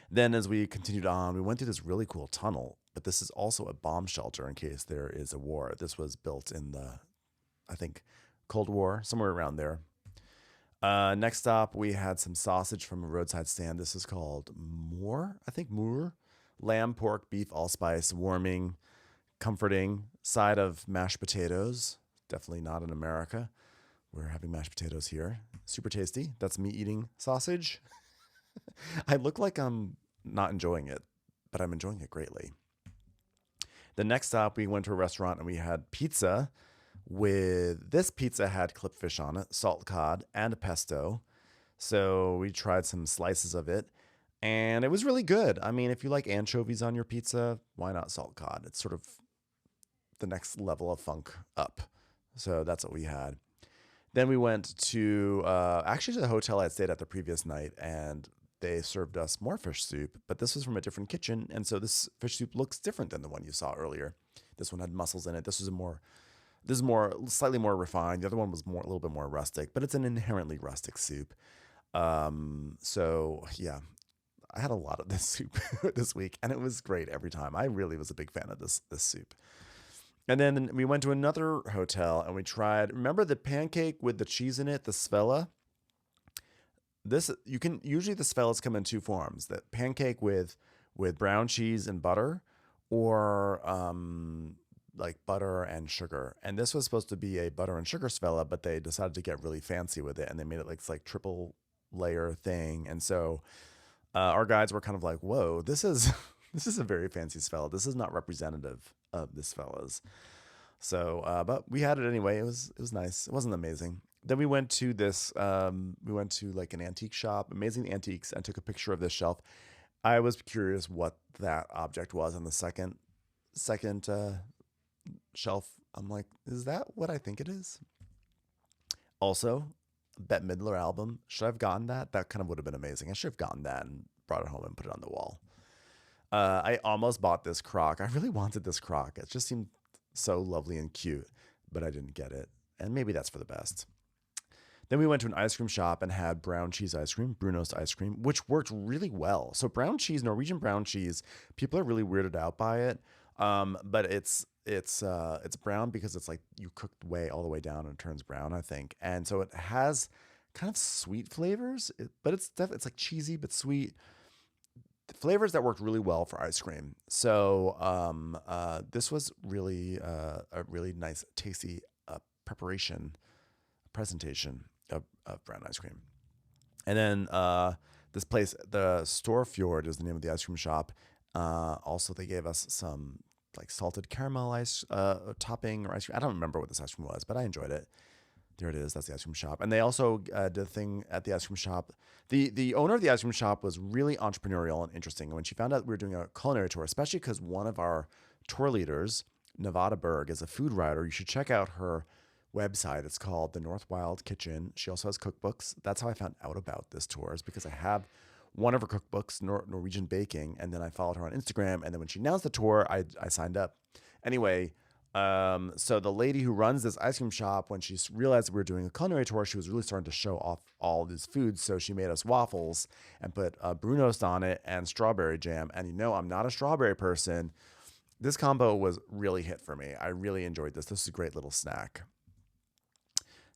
Then as we continued on, we went through this really cool tunnel, but this is also a bomb shelter in case there is a war. This was built in the, I think, Cold War, somewhere around there. Next stop, we had some sausage from a roadside stand. This is called Moor. Lamb, pork, beef, allspice, warming, comforting. Side of mashed potatoes. Definitely not in America. We're having mashed potatoes here. Super tasty. That's me eating sausage. I look like I'm not enjoying it, but I'm enjoying it greatly. The next stop, we went to a restaurant and we had pizza. This pizza had clipfish on it, salt cod, and a pesto. So we tried some slices of it, and it was really good. I mean, if you like anchovies on your pizza, why not salt cod? It's sort of the next level of funk up. So that's what we had. Then we went to the hotel I had stayed at the previous night, and they served us more fish soup, but this was from a different kitchen, and so this fish soup looks different than the one you saw earlier. This one had mussels in it. This is slightly more refined. The other one was a little bit more rustic, but it's an inherently rustic soup. So yeah, I had a lot of this soup this week, and it was great every time. I really was a big fan of this soup. And then we went to another hotel and we tried, remember the pancake with the cheese in it, the svella? Usually the svellas come in two forms, the pancake with brown cheese and butter, or like butter and sugar. And this was supposed to be a butter and sugar svella, but they decided to get really fancy with it, and they made it like triple layer thing. And so our guides were kind of like, whoa, this is a very fancy svella. This is not representative of the svellas. So, but we had it anyway. It was nice. It wasn't amazing. Then we went to this. We went to like an antique shop, amazing antiques, and took a picture of this shelf. I was curious what that object was on the second shelf. I'm like, is that what I think it is? Also, Bette Midler album. Should I have gotten that? That kind of would have been amazing. I should have gotten that and brought it home and put it on the wall. I almost bought this crock. I really wanted this crock. It just seemed so lovely and cute, but I didn't get it. And maybe that's for the best. Then we went to an ice cream shop and had brown cheese ice cream, Brunost ice cream, which worked really well. So brown cheese, Norwegian brown cheese, people are really weirded out by it. But it's brown because it's like you cook the way all the way down and it turns brown, I think. And so it has kind of sweet flavors, but it's like cheesy but sweet. The flavors that worked really well for ice cream. So this was really a really nice, tasty presentation of brown ice cream. And then this place, the Storfjord is the name of the ice cream shop. Also, they gave us some like salted caramel ice topping or ice cream. I don't remember what this ice cream was, but I enjoyed it. There it is. That's the ice cream shop. And they also did a thing at the ice cream shop. The owner of the ice cream shop was really entrepreneurial and interesting. And when she found out we were doing a culinary tour, especially because one of our tour leaders, Nevada Berg, is a food writer, you should check out her website. It's called The North Wild Kitchen. She also has cookbooks. That's how I found out about this tour, is because I have one of her cookbooks, Norwegian baking, and then I followed her on Instagram. And then when she announced the tour, I signed up. Anyway, so the lady who runs this ice cream shop, when she realized we were doing a culinary tour, she was really starting to show off all these foods. So she made us waffles and put Brunost on it and strawberry jam. And I'm not a strawberry person. This combo was really hit for me. I really enjoyed this. This is a great little snack.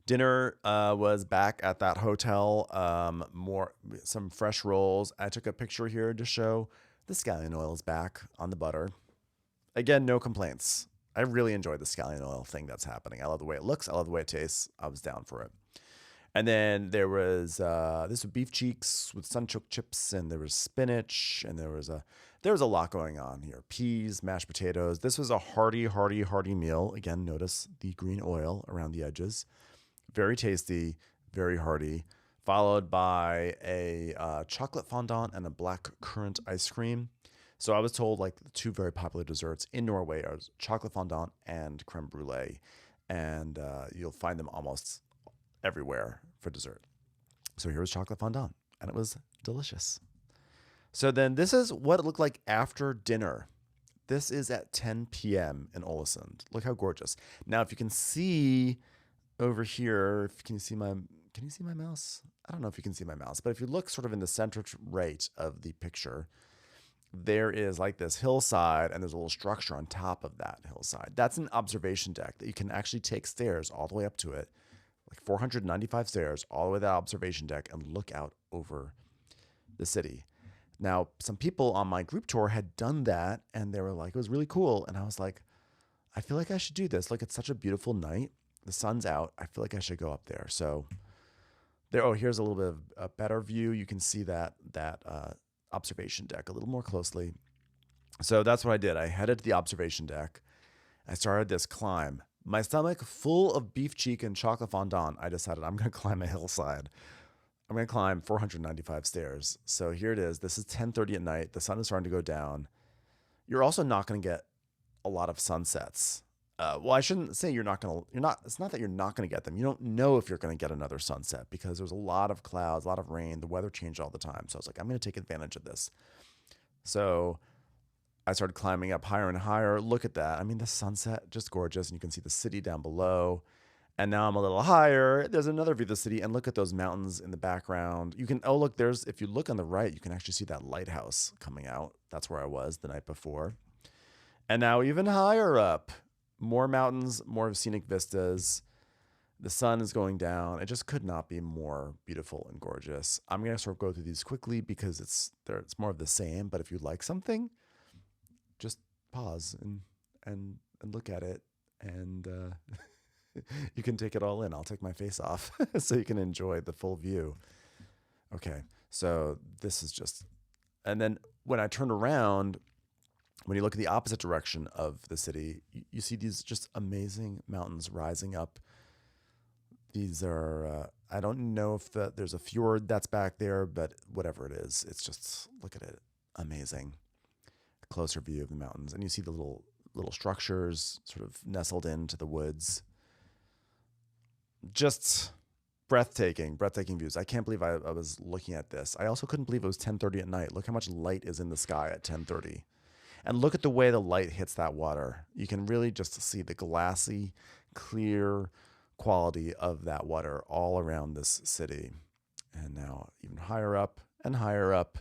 Dinner was back at that hotel. Some fresh rolls. I took a picture here to show the scallion oil is back on the butter. Again, no complaints. I really enjoyed the scallion oil thing that's happening. I love the way it looks. I love the way it tastes. I was down for it. And then there was this was beef cheeks with sunchook chips, and there was spinach, and there was a lot going on here. Peas, mashed potatoes. This was a hearty meal. Again, notice the green oil around the edges. Very tasty, very hearty, followed by a chocolate fondant and a black currant ice cream. So I was told like the two very popular desserts in Norway are chocolate fondant and creme brulee. And you'll find them almost everywhere for dessert. So here was chocolate fondant, and it was delicious. So then this is what it looked like after dinner. This is at 10 p.m. in Ålesund. Look how gorgeous. Now, if you can see over here, can you see my mouse? I don't know if you can see my mouse, but if you look sort of in the center right of the picture, there is like this hillside, and there's a little structure on top of that hillside. That's an observation deck that you can actually take stairs all the way up to it, like 495 stairs all the way to that observation deck, and look out over the city. Now, some people on my group tour had done that, and they were like, it was really cool. And I was like, I feel like I should do this. Look, it's such a beautiful night. The sun's out. I feel like I should go up there. So there. Oh, here's a little bit of a better view. You can see that observation deck a little more closely. So that's what I did. I headed to the observation deck. I started this climb. My stomach full of beef cheek and chocolate fondant. I decided I'm going to climb a hillside. I'm going to climb 495 stairs. So here it is. This is 10:30 at night. The sun is starting to go down. You're also not going to get a lot of sunsets. Well, I shouldn't say it's not that you're not going to get them. You don't know if you're going to get another sunset because there's a lot of clouds, a lot of rain. The weather changed all the time. So I was like, I'm going to take advantage of this. So I started climbing up higher and higher. Look at that. I mean, the sunset, just gorgeous. And you can see the city down below. And now I'm a little higher. There's another view of the city. And look at those mountains in the background. If you look on the right, you can actually see that lighthouse coming out. That's where I was the night before. And now even higher up, more mountains, more scenic vistas. The sun is going down. It just could not be more beautiful and gorgeous. I'm going to sort of go through these quickly because it's more of the same. But if you like something, just pause and look at it, and you can take it all in. I'll take my face off so you can enjoy the full view. Okay, so this is just, and then when I turn around, when you look at the opposite direction of the city, you see these just amazing mountains rising up. These are, I don't know if there's a fjord that's back there, but whatever it is, it's just, look at it. Amazing. A closer view of the mountains. And you see the little structures sort of nestled into the woods. Just breathtaking views. I can't believe I was looking at this. I also couldn't believe it was 10:30 at night. Look how much light is in the sky at 10:30. And look at the way the light hits that water. You can really just see the glassy, clear quality of that water all around this city. And now even higher up and higher up.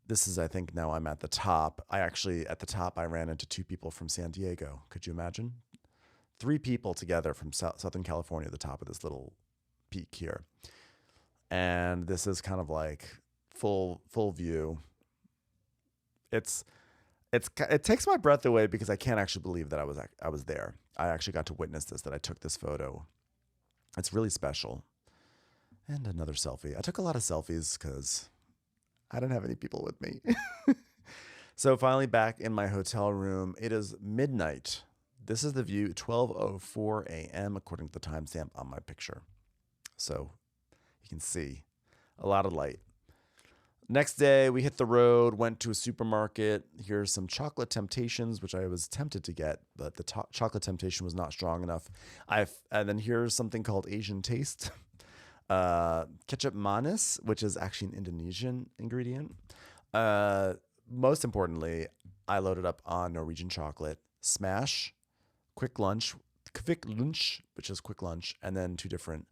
This is, I think now I'm at the top. At the top, I ran into 2 people from San Diego. Could you imagine? 3 people together from Southern California at the top of this little peak here. And this is kind of like full view. It takes my breath away because I can't actually believe that I was there. I actually got to witness this, that I took this photo. It's really special. And another selfie. I took a lot of selfies because I didn't have any people with me. So finally back in my hotel room, it is midnight. This is the view, 12:04 a.m. according to the timestamp on my picture. So you can see a lot of light. Next day, we hit the road, went to a supermarket. Here's some chocolate temptations, which I was tempted to get, but the chocolate temptation was not strong enough. And then here's something called Asian taste. Ketchup manis, which is actually an Indonesian ingredient. Most importantly, I loaded up on Norwegian chocolate, Smash, Quick Lunch, which is quick lunch, and then 2 different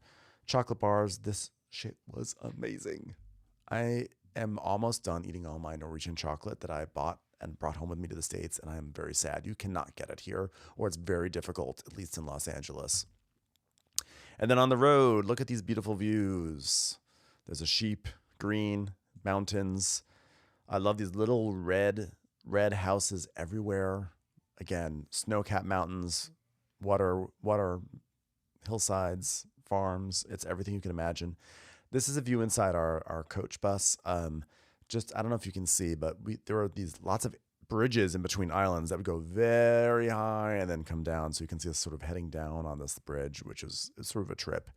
chocolate bars. This shit was amazing. I am almost done eating all my Norwegian chocolate that I bought and brought home with me to the States, and I am very sad. You cannot get it here, or it's very difficult, at least in Los Angeles. And then on the road, look at these beautiful views. There's a sheep, green, mountains. I love these little red houses everywhere. Again, snow-capped mountains, water, hillsides, farms. It's everything you can imagine. This is a view inside our coach bus. I don't know if you can see, but there are these lots of bridges in between islands that would go very high and then come down. So you can see us sort of heading down on this bridge, which is sort of a trip.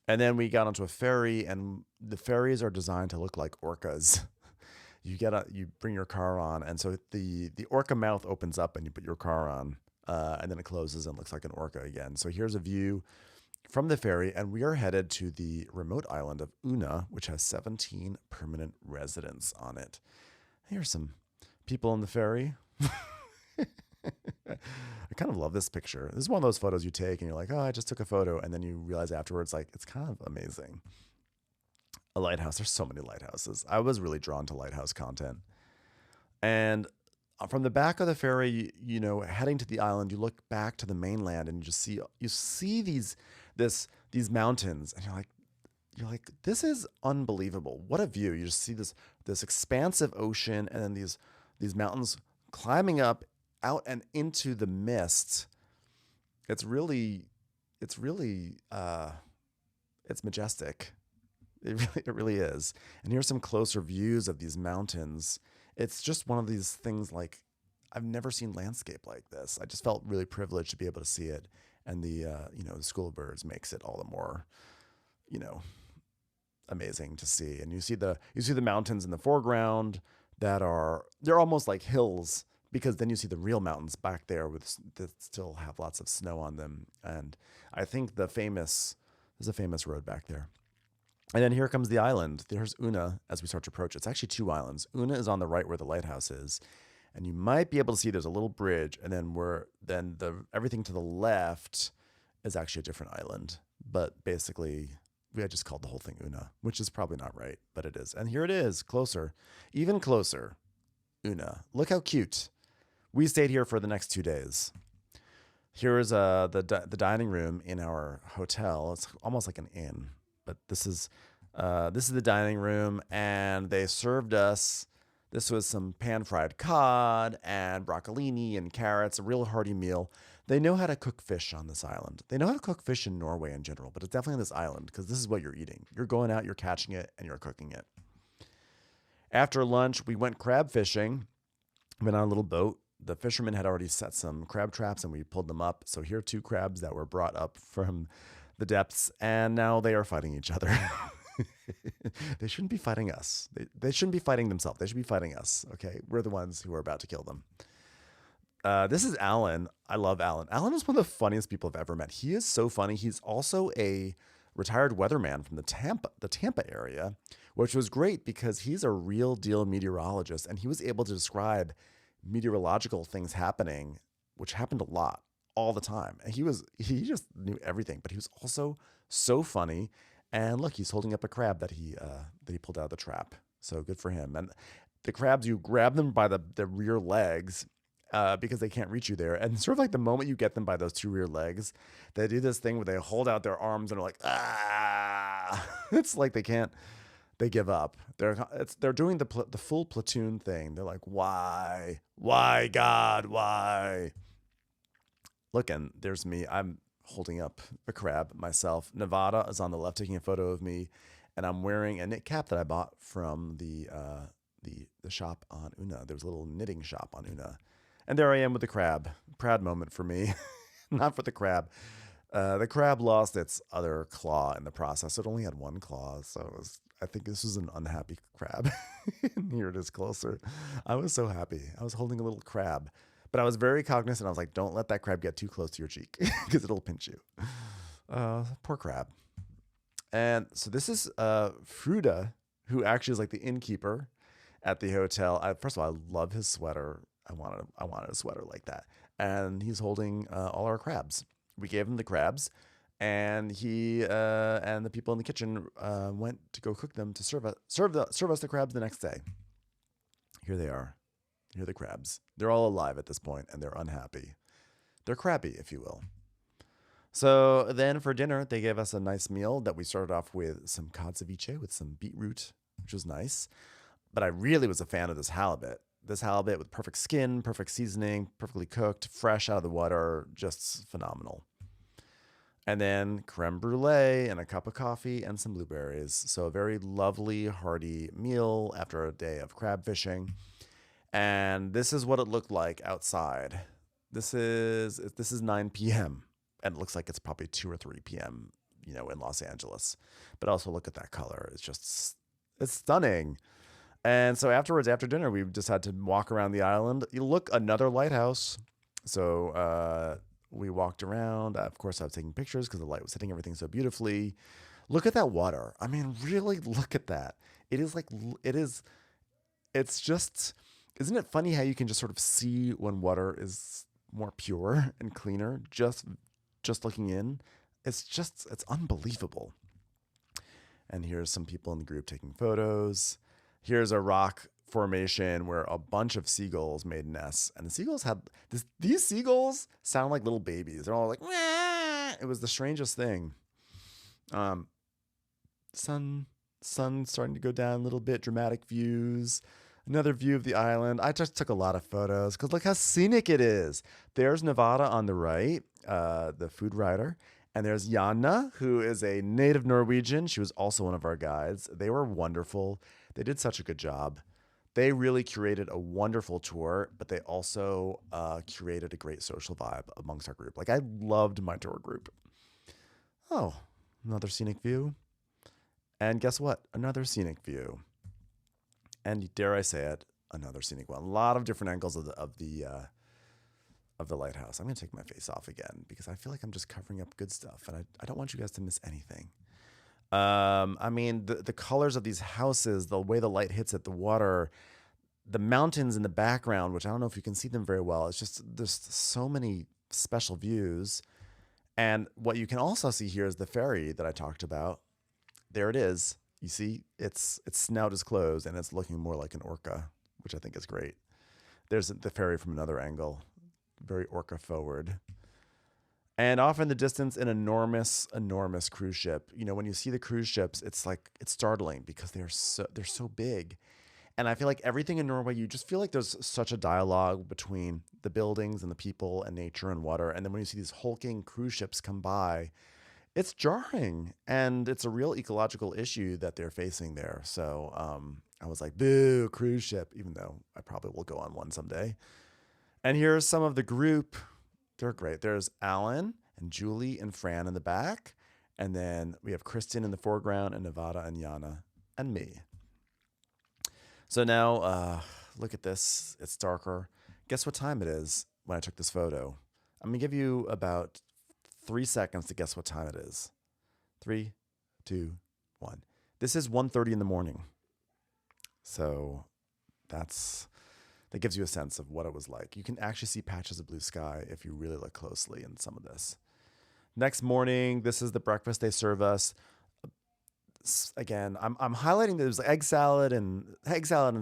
And then we got onto a ferry, and the ferries are designed to look like orcas. You bring your car on, and so the orca mouth opens up and you put your car on, and then it closes and looks like an orca again. So here's a view from the ferry, and we are headed to the remote island of Una, which has 17 permanent residents on it. Here's some people on the ferry. I kind of love this picture. This is one of those photos you take and you're like, oh, I just took a photo, and then you realize afterwards, like, it's kind of amazing. A lighthouse. There's so many lighthouses. I was really drawn to lighthouse content. And from the back of the ferry, heading to the island, you look back to the mainland and you see these mountains, and you're like, this is unbelievable. What a view. You just see this expansive ocean, and then these mountains climbing up out and into the mist. It's majestic. It really is. And here's some closer views of these mountains. It's just one of these things, like, I've never seen landscape like this. I just felt really privileged to be able to see it. And the School of Birds makes it all the more, amazing to see. And you see the mountains in the foreground they're almost like hills, because then you see the real mountains back there that still have lots of snow on them. And I think there's a famous road back there. And then here comes the island. There's Una as we start to approach. It's actually 2 islands. Una is on the right where the lighthouse is. And you might be able to see there's a little bridge. And then everything to the left is actually a different island. But basically, we had just called the whole thing Una, which is probably not right, but it is. And here it is, closer, even closer. Una. Look how cute. We stayed here for the next 2 days. Here is the dining room in our hotel. It's almost like an inn. But this is the dining room, and they served us. This was some pan-fried cod and broccolini and carrots, a real hearty meal. They know how to cook fish on this island. They know how to cook fish in Norway in general, but it's definitely on this island because this is what you're eating. You're going out, you're catching it, and you're cooking it. After lunch, we went crab fishing. Went on a little boat. the fishermen had already set some crab traps and we pulled them up. So here are two crabs that were brought up from the depths, and now they are fighting each other. They shouldn't be fighting us. They shouldn't be fighting themselves. They should be fighting us. Okay, we're the ones who are about to kill them. This is Alan. I love Alan. Alan is one of the funniest people I've ever met. He is so funny. He's also a retired weatherman from the Tampa area, which was great because he's a real deal meteorologist, and he was able to describe meteorological things happening, which happened a lot all the time. And he just knew everything, but he was also so funny. And look, he's holding up a crab that he pulled out of the trap. So good for him. And the crabs, you grab them by the rear legs because they can't reach you there. And sort of like the moment you get them by those two rear legs, they do this thing where they hold out their arms and are like, ah. It's like they give up. They're doing the full platoon thing. They're like, why, God, why? Look, and there's me. I'm holding up a crab myself. Nevada is on the left taking a photo of me, and I'm wearing a knit cap that I bought from the shop on Una. There was a little knitting shop on Una. And there I am with the crab. Proud moment for me. Not for the crab. The crab lost its other claw in the process. It only had one claw, so I think this was an unhappy crab. Here it is closer. I was so happy. I was holding a little crab. But I was very cognizant. I was like, don't let that crab get too close to your cheek because it'll pinch you. Poor crab. And so this is Fruda, who actually is like the innkeeper at the hotel. First of all, I love his sweater. I wanted a sweater like that. And he's holding all our crabs. We gave him the crabs, and he and the people in the kitchen went to go cook them to serve us the crabs the next day. Here they are. Here are the crabs. They're all alive at this point, and they're unhappy. They're crabby, if you will. So then for dinner, they gave us a nice meal that we started off with some cod ceviche with some beetroot, which was nice. But I really was a fan of this halibut. This halibut with perfect skin, perfect seasoning, perfectly cooked, fresh out of the water, just phenomenal. And then creme brulee and a cup of coffee and some blueberries. So a very lovely, hearty meal after a day of crab fishing. And this is what it looked like outside. This is 9 p.m. and it looks like it's probably 2 or 3 p.m. In Los Angeles. But also look at that color. It's stunning. And so afterwards, after dinner, we decided to walk around the island. Look, another lighthouse. So we walked around. Of course, I was taking pictures because the light was hitting everything so beautifully. Look at that water. I mean, really look at that. It's just... Isn't it funny how you can just sort of see when water is more pure and cleaner just looking in? It's unbelievable. And here's some people in the group taking photos. Here's a rock formation where a bunch of seagulls made nests. And the seagulls had these seagulls sound like little babies. They're all like, wah! It was the strangest thing. Sun starting to go down a little bit, dramatic views. Another view of the island. I just took a lot of photos because look how scenic it is. There's Nevada on the right, the food writer. And there's Janna, who is a native Norwegian. She was also one of our guides. They were wonderful. They did such a good job. They really curated a wonderful tour, but they also curated a great social vibe amongst our group. Like, I loved my tour group. Oh, another scenic view. And guess what? Another scenic view. And dare I say it, another scenic one. A lot of different angles of the lighthouse. I'm going to take my face off again because I feel like I'm just covering up good stuff, and I don't want you guys to miss anything. I mean, the colors of these houses, the way the light hits at the water, the mountains in the background, which I don't know if you can see them very well. It's just there's so many special views. And what you can also see here is the ferry that I talked about. There it is. You see, its snout is closed and it's looking more like an orca, which I think is great. There's the ferry from another angle, very orca forward. And off in the distance, an enormous, enormous cruise ship. When you see the cruise ships, it's startling because they're so big. And I feel like everything in Norway, you just feel like there's such a dialogue between the buildings and the people and nature and water. And then when you see these hulking cruise ships come by, it's jarring, and it's a real ecological issue that they're facing there. So I was like, boo, cruise ship, even though I probably will go on one someday. And here's some of the group. They're great. There's Alan and Julie and Fran in the back. And then we have Kristen in the foreground and Nevada and Yana and me. So now look at this. It's darker. Guess what time it is when I took this photo? I'm going to give you about 3 seconds to guess what time it is. 3, 2, 1. This is 1:30 in the morning. So that gives you a sense of what it was like. You can actually see patches of blue sky if you really look closely in some of this. Next morning, this is the breakfast they serve us. Again, I'm highlighting there's egg salad and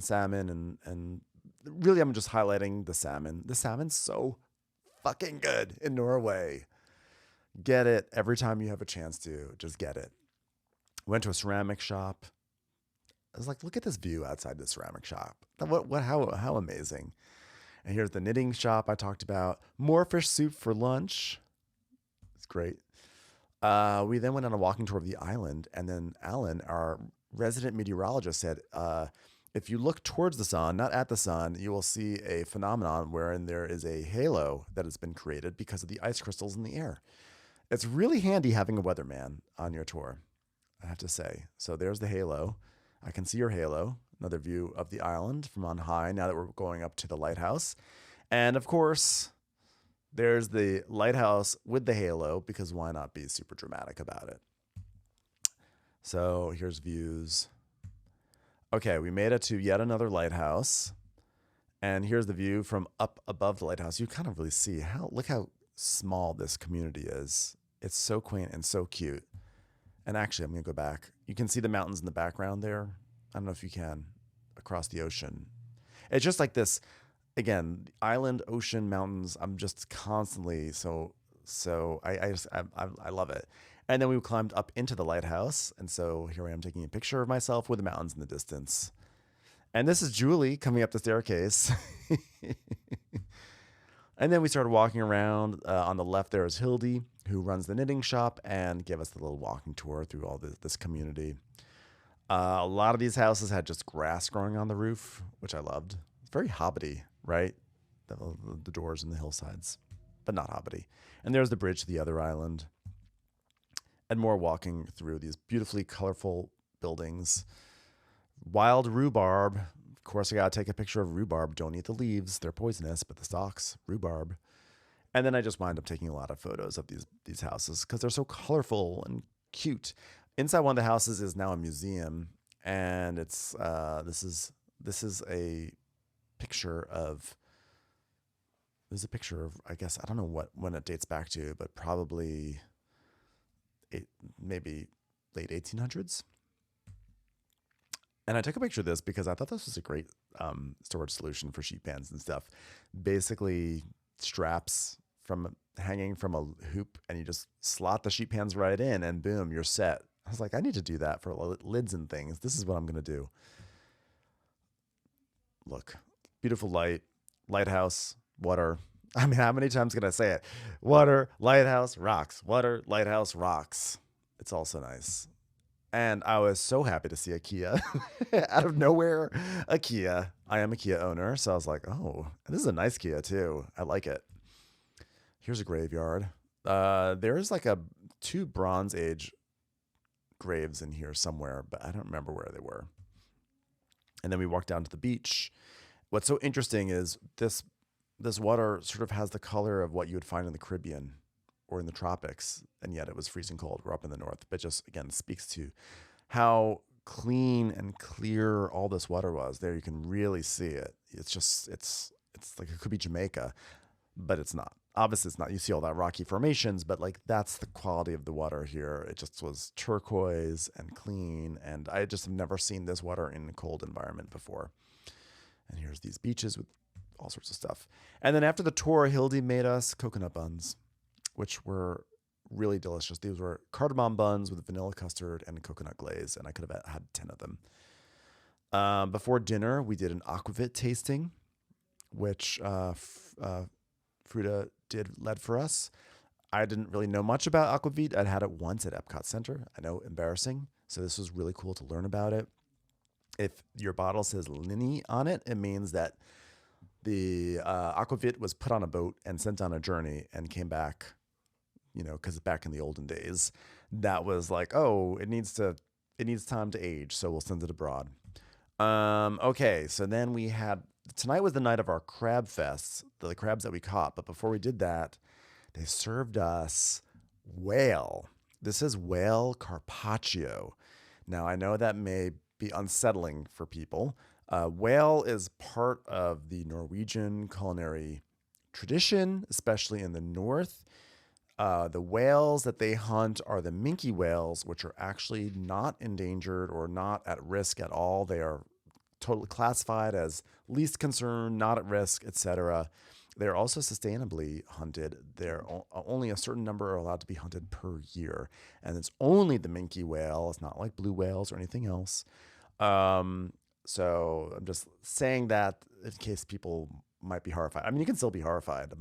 salmon and really I'm just highlighting the salmon. The salmon's so fucking good in Norway. Get it every time you have a chance to. Just get it. Went to a ceramic shop. I was like, look at this view outside the ceramic shop. How amazing. And here's the knitting shop I talked about. More fish soup for lunch. It's great. We then went on a walking tour of the island, and then Alan, our resident meteorologist, said, if you look towards the sun, not at the sun, you will see a phenomenon wherein there is a halo that has been created because of the ice crystals in the air. It's really handy having a weatherman on your tour, I have to say. So there's the halo. I can see your halo. Another view of the island from on high now that we're going up to the lighthouse. And of course, there's the lighthouse with the halo, because why not be super dramatic about it? So here's views. Okay, we made it to yet another lighthouse. And here's the view from up above the lighthouse. You kind of really see look how small this community is. It's so quaint and so cute. And actually, I'm going to go back. You can see the mountains in the background there. I don't know if you can, across the ocean. It's just like this. Again, island, ocean, mountains. I'm just constantly I love it. And then we climbed up into the lighthouse, and so here I am taking a picture of myself with the mountains in the distance. And this is Julie coming up the staircase. And then we started walking around. On the left there is Hildy, who runs the knitting shop, and gave us the little walking tour through all this community. A lot of these houses had just grass growing on the roof, which I loved. It's very hobbity, right? The doors and the hillsides, but not hobbity. And there's the bridge to the other island. And more walking through these beautifully colorful buildings. Wild rhubarb. Of course, I got to take a picture of rhubarb. Don't eat the leaves. They're poisonous, but the stalks, rhubarb. And then I just wind up taking a lot of photos of these houses because they're so colorful and cute. Inside one of the houses is now a museum, and it's this is a picture of. There's a picture of, I guess, I don't know when it dates back to, but probably maybe late 1800s. And I took a picture of this because I thought this was a great storage solution for sheet pans and stuff. Basically, straps hanging from a hoop, and you just slot the sheet pans right in, and boom, you're set. I was like, I need to do that for lids and things. This is what I'm going to do. Look, beautiful lighthouse, water. I mean, how many times can I say it? Water, lighthouse, rocks. Water, lighthouse, rocks. It's also nice. And I was so happy to see a Kia. Out of nowhere, a Kia. I am a Kia owner, so I was like, oh, this is a nice Kia too. I like it. Here's a graveyard. There's like 2 Bronze Age graves in here somewhere, but I don't remember where they were. And then we walked down to the beach. What's so interesting is this water sort of has the color of what you would find in the Caribbean or in the tropics, and yet it was freezing cold. We're up in the north, but just again speaks to how clean and clear all this water was. There you can really see it. It's like it could be Jamaica, but it's not. Obviously it's not. You see all that rocky formations, but like that's the quality of the water here. It just was turquoise and clean, and I just have never seen this water in a cold environment before. And here's these beaches with all sorts of stuff. And then after the tour, Hildy made us coconut buns, which were really delicious. These were cardamom buns with vanilla custard and coconut glaze, and I could have had 10 of them. Before dinner, we did an Aquavit tasting, which Fruta led for us. I didn't really know much about Aquavit. I'd had it once at Epcot Center. I know, embarrassing. So this was really cool to learn about it. If your bottle says Linny on it, it means that the Aquavit was put on a boat and sent on a journey and came back, because back in the olden days, that was like, oh, it needs time to age, so we'll send it abroad. Okay, so then tonight was the night of our crab fests, the crabs that we caught. But before we did that, they served us whale. This is whale carpaccio. Now, I know that may be unsettling for people. Whale is part of the Norwegian culinary tradition, especially in the north. The whales that they hunt are the minke whales, which are actually not endangered or not at risk at all. They are totally classified as least concern, not at risk, etc. They're also sustainably hunted. Only a certain number are allowed to be hunted per year, and it's only the minke whale. It's not like blue whales or anything else. So I'm just saying that in case people might be horrified. I mean, you can still be horrified.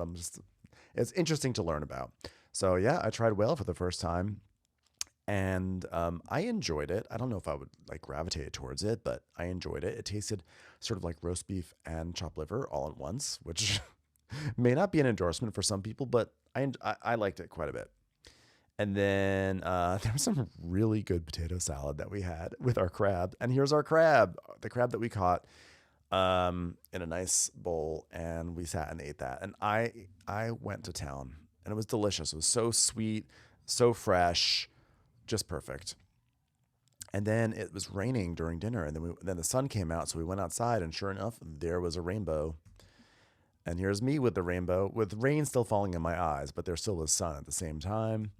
It's interesting to learn about. So yeah, I tried whale for the first time, and I enjoyed it. I don't know if I would like gravitate towards it, but I enjoyed it. It tasted sort of like roast beef and chopped liver all at once, which may not be an endorsement for some people, but I liked it quite a bit. And then there was some really good potato salad that we had with our crab. And here's our crab, the crab that we caught in a nice bowl, and we sat and ate that. And I went to town, and it was delicious. It was so sweet, so fresh, just perfect. And then it was raining during dinner, and then the sun came out, so we went outside, and sure enough, there was a rainbow. And here's me with the rainbow, with rain still falling in my eyes, but there still was sun at the same time.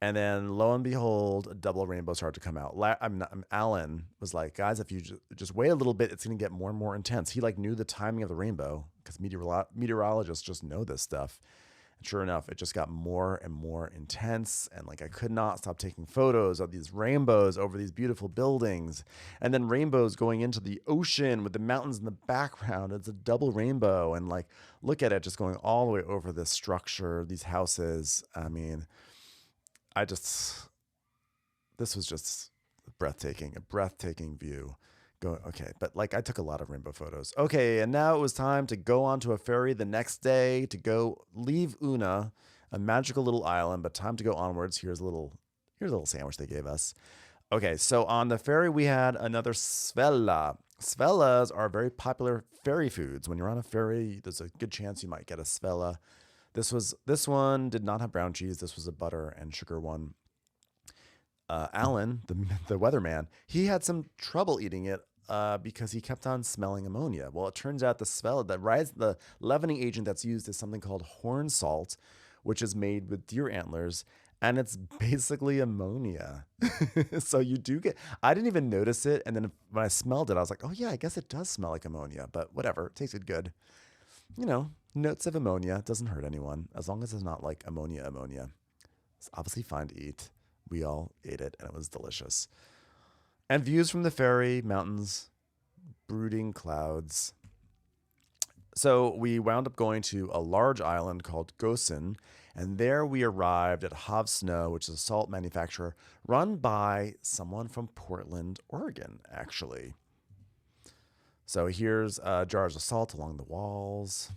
And then lo and behold, a double rainbow started to come out. Alan was like, guys, if you just wait a little bit, it's going to get more and more intense. He like knew the timing of the rainbow because meteorologists just know this stuff. And sure enough, it just got more and more intense. And like, I could not stop taking photos of these rainbows over these beautiful buildings. And then rainbows going into the ocean with the mountains in the background. It's a double rainbow. And like, look at it just going all the way over this structure, these houses. I mean, this was just a breathtaking view. Okay, but like I took a lot of rainbow photos. Okay, and now it was time to go onto a ferry the next day to go leave Una, a magical little island, but time to go onwards. Here's a little sandwich they gave us. Okay, so on the ferry we had another svella. Svellas are very popular ferry foods. When you're on a ferry, there's a good chance you might get a svella. This one did not have brown cheese. This was a butter and sugar one. Alan, the weatherman, he had some trouble eating it because he kept on smelling ammonia. Well, it turns out the leavening agent that's used is something called horn salt, which is made with deer antlers, and it's basically ammonia. So I didn't even notice it, and then when I smelled it, I was like, oh yeah, I guess it does smell like ammonia, but whatever, it tasted good. Notes of ammonia doesn't hurt anyone as long as it's not like ammonia. It's obviously fine to eat. We all ate it, and it was delicious. And views from the ferry, mountains, brooding clouds. So we wound up going to a large island called Gossen, and there we arrived at Havsnø, which is a salt manufacturer run by someone from Portland, Oregon, actually. So here's jars of salt along the walls.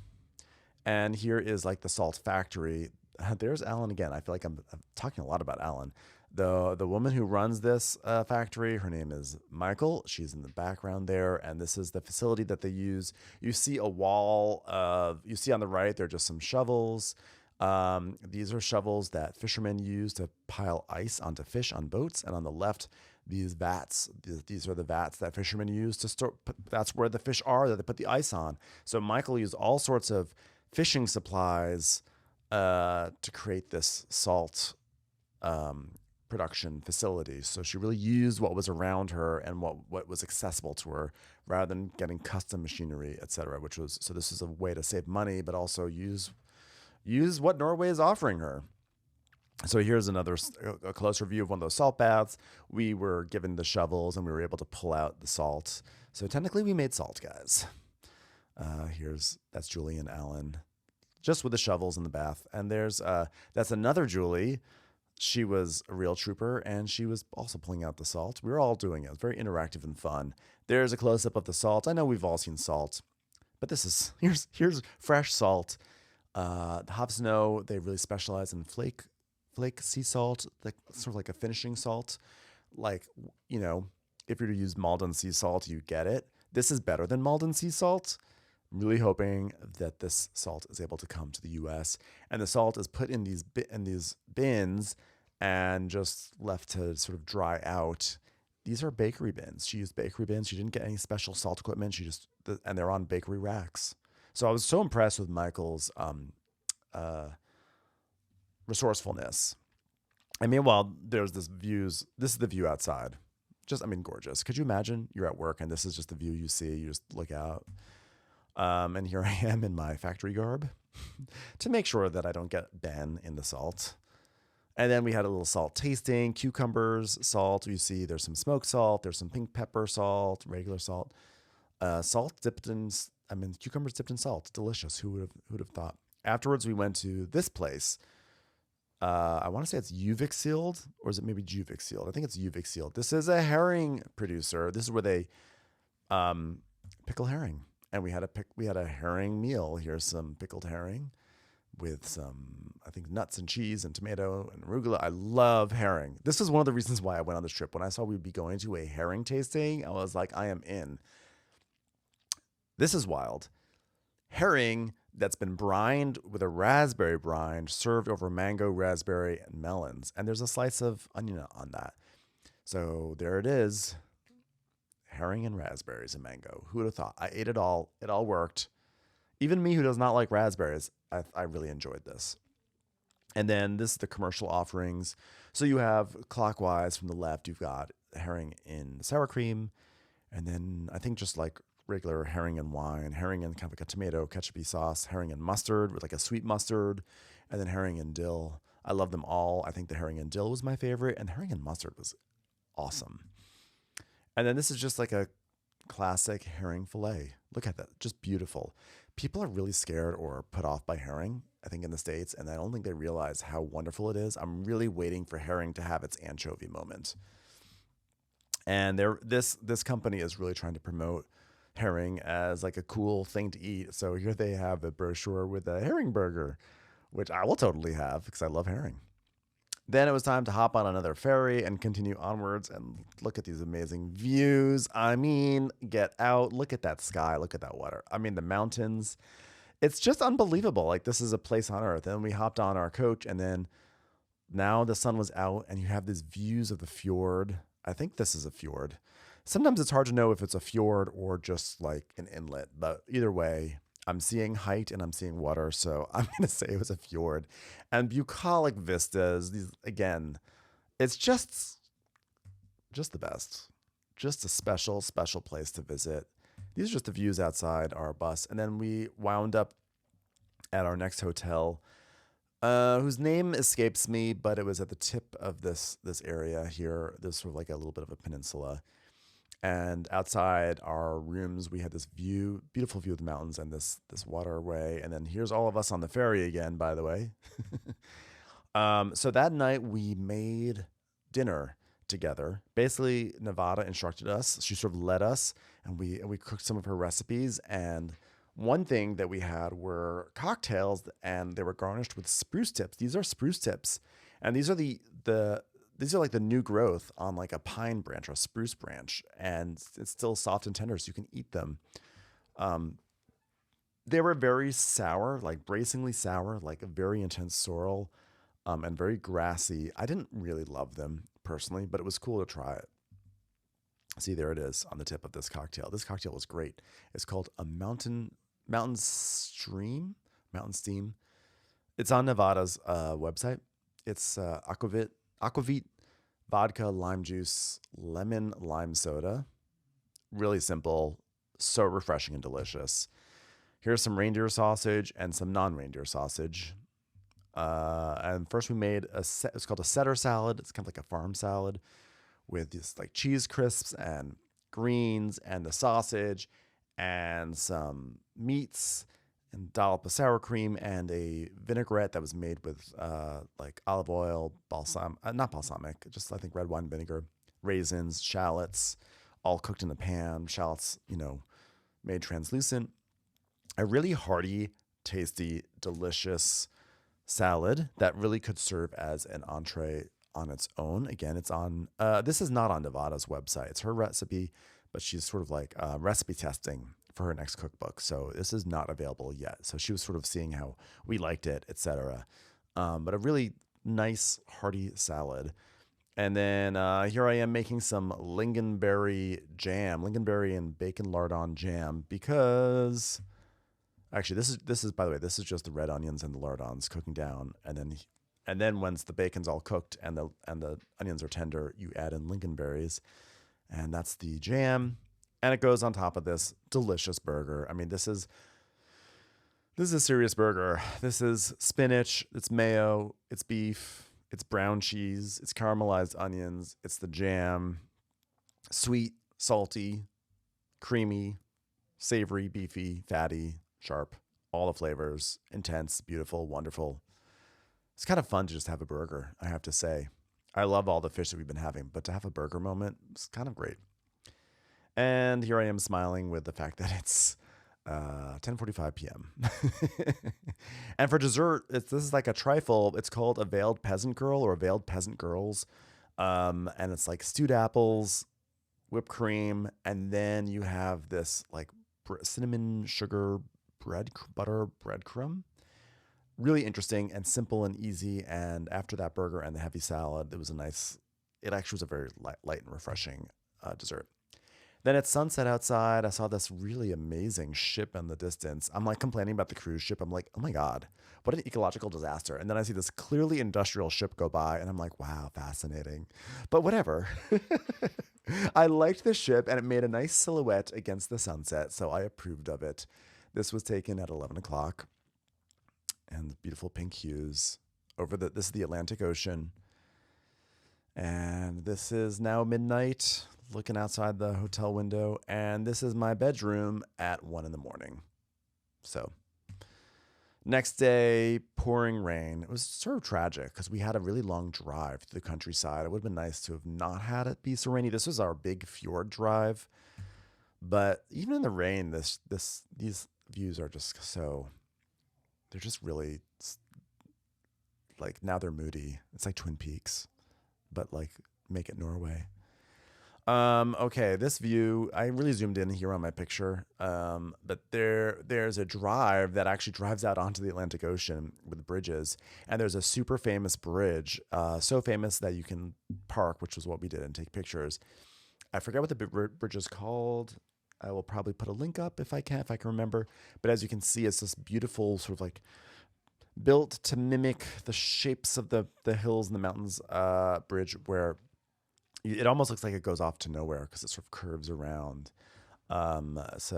And here is like the salt factory. There's Alan again. I feel like I'm talking a lot about Alan. The woman who runs this factory, her name is Michael. She's in the background there. And this is the facility that they use. You see a wall you see on the right, there are just some shovels. These are shovels that fishermen use to pile ice onto fish on boats. And on the left, these are the vats that fishermen use to store. That's where the fish are that they put the ice on. So Michael used all sorts of fishing supplies to create this salt production facility. So she really used what was around her and what was accessible to her rather than getting custom machinery, etc. So this is a way to save money, but also use what Norway is offering her. So here's a closer view of one of those salt baths. We were given the shovels and we were able to pull out the salt. So technically we made salt, guys. That's Julie and Alan, just with the shovels in the bath. And that's another Julie. She was a real trooper and she was also pulling out the salt. We were all doing it. It was very interactive and fun. There's a close-up of the salt. I know we've all seen salt, But this is here's fresh salt. The Havsnø, they really specialize in flake sea salt, like sort of like a finishing salt. Like, you know, if you're to use Malden sea salt, you get it. This is better than Malden sea salt. I'm really hoping that this salt is able to come to the U.S. and the salt is put in these bins and just left to sort of dry out. These are bakery bins. She used bakery bins. She didn't get any special salt equipment. And they're on bakery racks. So I was so impressed with Michael's resourcefulness. And meanwhile, there's this views. This is the view outside. Gorgeous. Could you imagine you're at work and this is just the view you see? You just look out. And here I am in my factory garb to make sure that I don't get Ben in the salt. And then we had a little salt tasting, cucumbers, salt. You see there's some smoked salt. There's some pink pepper salt, regular salt. Cucumbers dipped in salt. Delicious. Who would have thought? Afterwards, we went to this place. I want to say it's Juviksild, or is it maybe Juviksild? I think it's Juviksild. This is a herring producer. This is where they pickle herring, and we had a herring meal. Here's some pickled herring with some, I think, nuts and cheese and tomato and arugula. I love herring. This is one of the reasons why I went on this trip. When I saw we'd be going to a herring tasting, I was like, I am in. This is wild. Herring that's been brined with a raspberry brine served over mango, raspberry, and melons. And there's a slice of onion on that. So there it is. Herring and raspberries and mango. Who would have thought? I ate it all. It all worked. Even me who does not like raspberries, I really enjoyed this. And then this is the commercial offerings. So you have clockwise from the left, you've got herring in sour cream. And then I think just like regular herring and wine, herring and kind of like a tomato ketchupy sauce, herring and mustard with like a sweet mustard, and then herring and dill. I love them all. I think the herring and dill was my favorite, and herring and mustard was awesome. And then this is just like a classic herring fillet. Look at that, just beautiful. People are really scared or put off by herring, I think, in the States, and I don't think they realize how wonderful it is. I'm really waiting for herring to have its anchovy moment. And this company is really trying to promote herring as like a cool thing to eat. So here they have a brochure with a herring burger, which I will totally have because I love herring. Then it was time to hop on another ferry and continue onwards and look at these amazing views. I mean, get out, look at that sky, look at that water. I mean, the mountains. It's just unbelievable. Like, this is a place on earth. And we hopped on our coach, and then now the sun was out and you have these views of the fjord. I think this is a fjord. Sometimes it's hard to know if it's a fjord or just like an inlet, but either way, I'm seeing height and I'm seeing water, so I'm going to say it was a fjord. And bucolic vistas, these, again, it's just the best. Just a special, special place to visit. These are just the views outside our bus. And then we wound up at our next hotel, whose name escapes me, but it was at the tip of this area here. There's sort of like a little bit of a peninsula. And outside our rooms, we had this view, beautiful view of the mountains and this waterway. And then here's all of us on the ferry again, by the way. So that night we made dinner together. Basically, Nevada instructed us. She sort of led us, and we cooked some of her recipes. And one thing that we had were cocktails, and they were garnished with spruce tips. These are spruce tips, and these are these are like the new growth on like a pine branch or a spruce branch, and it's still soft and tender, so you can eat them. They were very sour, like bracingly sour, like a very intense sorrel, and very grassy. I didn't really love them personally, but it was cool to try it. See, there it is on the tip of this cocktail. This cocktail was great. It's called a mountain steam. It's on Nevada's website. It's Aquavit, vodka, lime juice, lemon, lime soda. Really simple, so refreshing and delicious. Here's some reindeer sausage and some non-reindeer sausage. And first we made it's called a setter salad. It's kind of like a farm salad with this like cheese crisps and greens and the sausage and some meats and dollop of sour cream and a vinaigrette that was made with like olive oil, not balsamic, just I think red wine vinegar, raisins, shallots, all cooked in a pan. Shallots, made translucent. a really hearty, tasty, delicious salad that really could serve as an entree on its own. Again, it's on, this is not on Nevada's website. It's her recipe, but she's sort of like recipe testing for her next cookbook. So this is not available yet. So she was sort of seeing how we liked it, etc. But a really nice, hearty salad. And then here I am making some lingonberry jam, lingonberry and bacon lardon jam, because actually this is by the way, this is just the red onions and the lardons cooking down, and then once the bacon's all cooked and the onions are tender, you add in lingonberries, and that's the jam, and it goes on top of this delicious burger. I mean, this is a serious burger. This is spinach, it's mayo, it's beef, it's brown cheese, it's caramelized onions, it's the jam, sweet, salty, creamy, savory, beefy, fatty, sharp, all the flavors, intense, beautiful, wonderful. It's kind of fun to just have a burger, I have to say. I love all the fish that we've been having, but to have a burger moment is kind of great. And here I am smiling with the fact that it's 10:45 p.m. And for dessert, this is like a trifle. It's called a veiled peasant girl or a veiled peasant girls. And it's like stewed apples, whipped cream, and then you have this like cinnamon sugar butter breadcrumb. Really interesting and simple and easy. And after that burger and the heavy salad, it actually was a very light and refreshing dessert. Then at sunset outside, I saw this really amazing ship in the distance. I'm like complaining about the cruise ship. I'm like, oh my God, what an ecological disaster. And then I see this clearly industrial ship go by, and I'm like, wow, fascinating. But whatever. I liked the ship, and it made a nice silhouette against the sunset, so I approved of it. This was taken at 11 o'clock, and the beautiful pink hues this is the Atlantic Ocean. And this is now midnight, looking outside the hotel window, and this is my bedroom at 1 a.m. So next day, pouring rain. It was sort of tragic because we had a really long drive to the countryside. It would have been nice to have not had it be so rainy. This was our big fjord drive, but even in the rain, these views are just they're just really like, now they're moody. It's like Twin Peaks, but like make it Norway. Okay, this view, I really zoomed in here on my picture, but there's a drive that actually drives out onto the Atlantic Ocean with bridges, and there's a super famous bridge, so famous that you can park, which was what we did, and take pictures. I forget what the bridge is called. I will probably put a link up if I can remember, but as you can see, it's this beautiful sort of like built to mimic the shapes of the hills and the mountains bridge, where it almost looks like it goes off to nowhere because it sort of curves around. But it's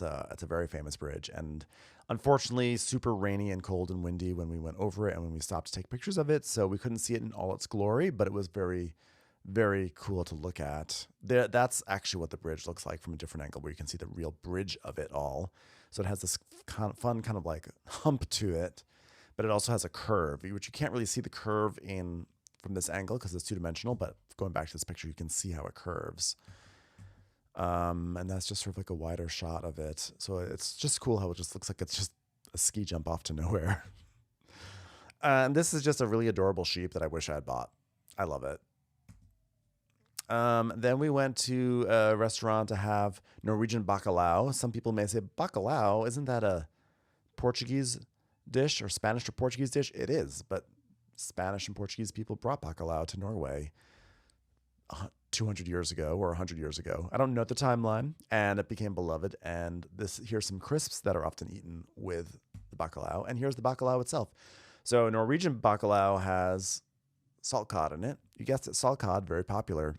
a very famous bridge, and unfortunately super rainy and cold and windy when we went over it and when we stopped to take pictures of it, so we couldn't see it in all its glory, but it was very, very cool to look at. That's actually what the bridge looks like from a different angle, where you can see the real bridge of it all. So it has this kind of like hump to it, but it also has a curve, which you can't really see the curve from this angle because it's two-dimensional, but going back to this picture, you can see how it curves. And that's just sort of like a wider shot of it. So it's just cool how it just looks like it's just a ski jump off to nowhere. And this is just a really adorable sheep that I wish I had bought. I love it. Then we went to a restaurant to have Norwegian bacalao. Some people may say, bacalao, isn't that a Portuguese dish or Spanish or Portuguese dish? It is, but Spanish and Portuguese people brought bacalao to Norway 200 years ago or 100 years ago. I don't know the timeline, and it became beloved. And here's some crisps that are often eaten with the bacalao, and here's the bacalao itself. So Norwegian bacalao has salt cod in it. You guessed it, salt cod, very popular.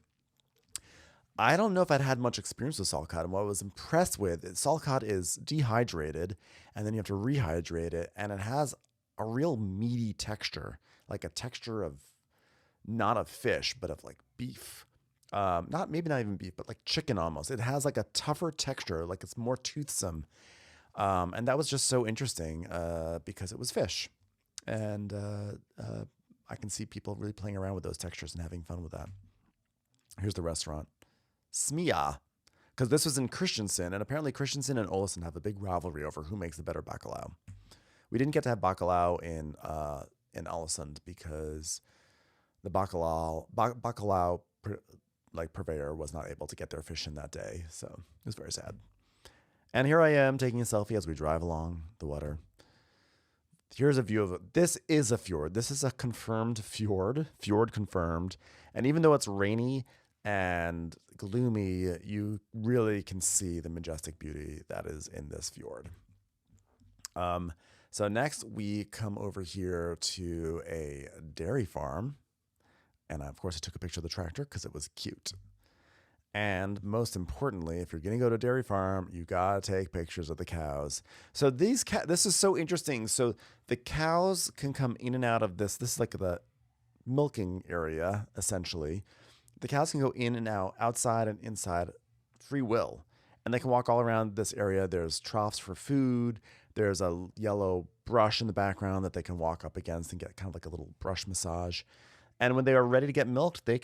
I don't know if I'd had much experience with salt cod, and what I was impressed with, salt cod is dehydrated, and then you have to rehydrate it, and it has a real meaty texture, like a texture of, not of fish, but of like beef. Maybe not even beef, but like chicken almost. It has like a tougher texture, like it's more toothsome. And that was just so interesting because it was fish. And I can see people really playing around with those textures and having fun with that. Here's the restaurant. Smia, because this was in Kristiansand, and apparently Kristiansand and Ålesund have a big rivalry over who makes the better bacalao. We didn't get to have bacalao in Ålesund because the bacalao purveyor was not able to get their fish in that day, so it was very sad. And here I am taking a selfie as we drive along the water. Here's a view of it. This is a fjord. This is a confirmed fjord confirmed. And even though it's rainy and gloomy, you really can see the majestic beauty that is in this fjord. So next we come over here to a dairy farm. And of course I took a picture of the tractor because it was cute. And most importantly, if you're going to go to a dairy farm, you got to take pictures of the cows. So this is so interesting. So the cows can come in and out of this. This is like the milking area, essentially. The cows can go in and out, outside and inside, free will. And they can walk all around this area. There's troughs for food. There's a yellow brush in the background that they can walk up against and get kind of like a little brush massage. And when they are ready to get milked, they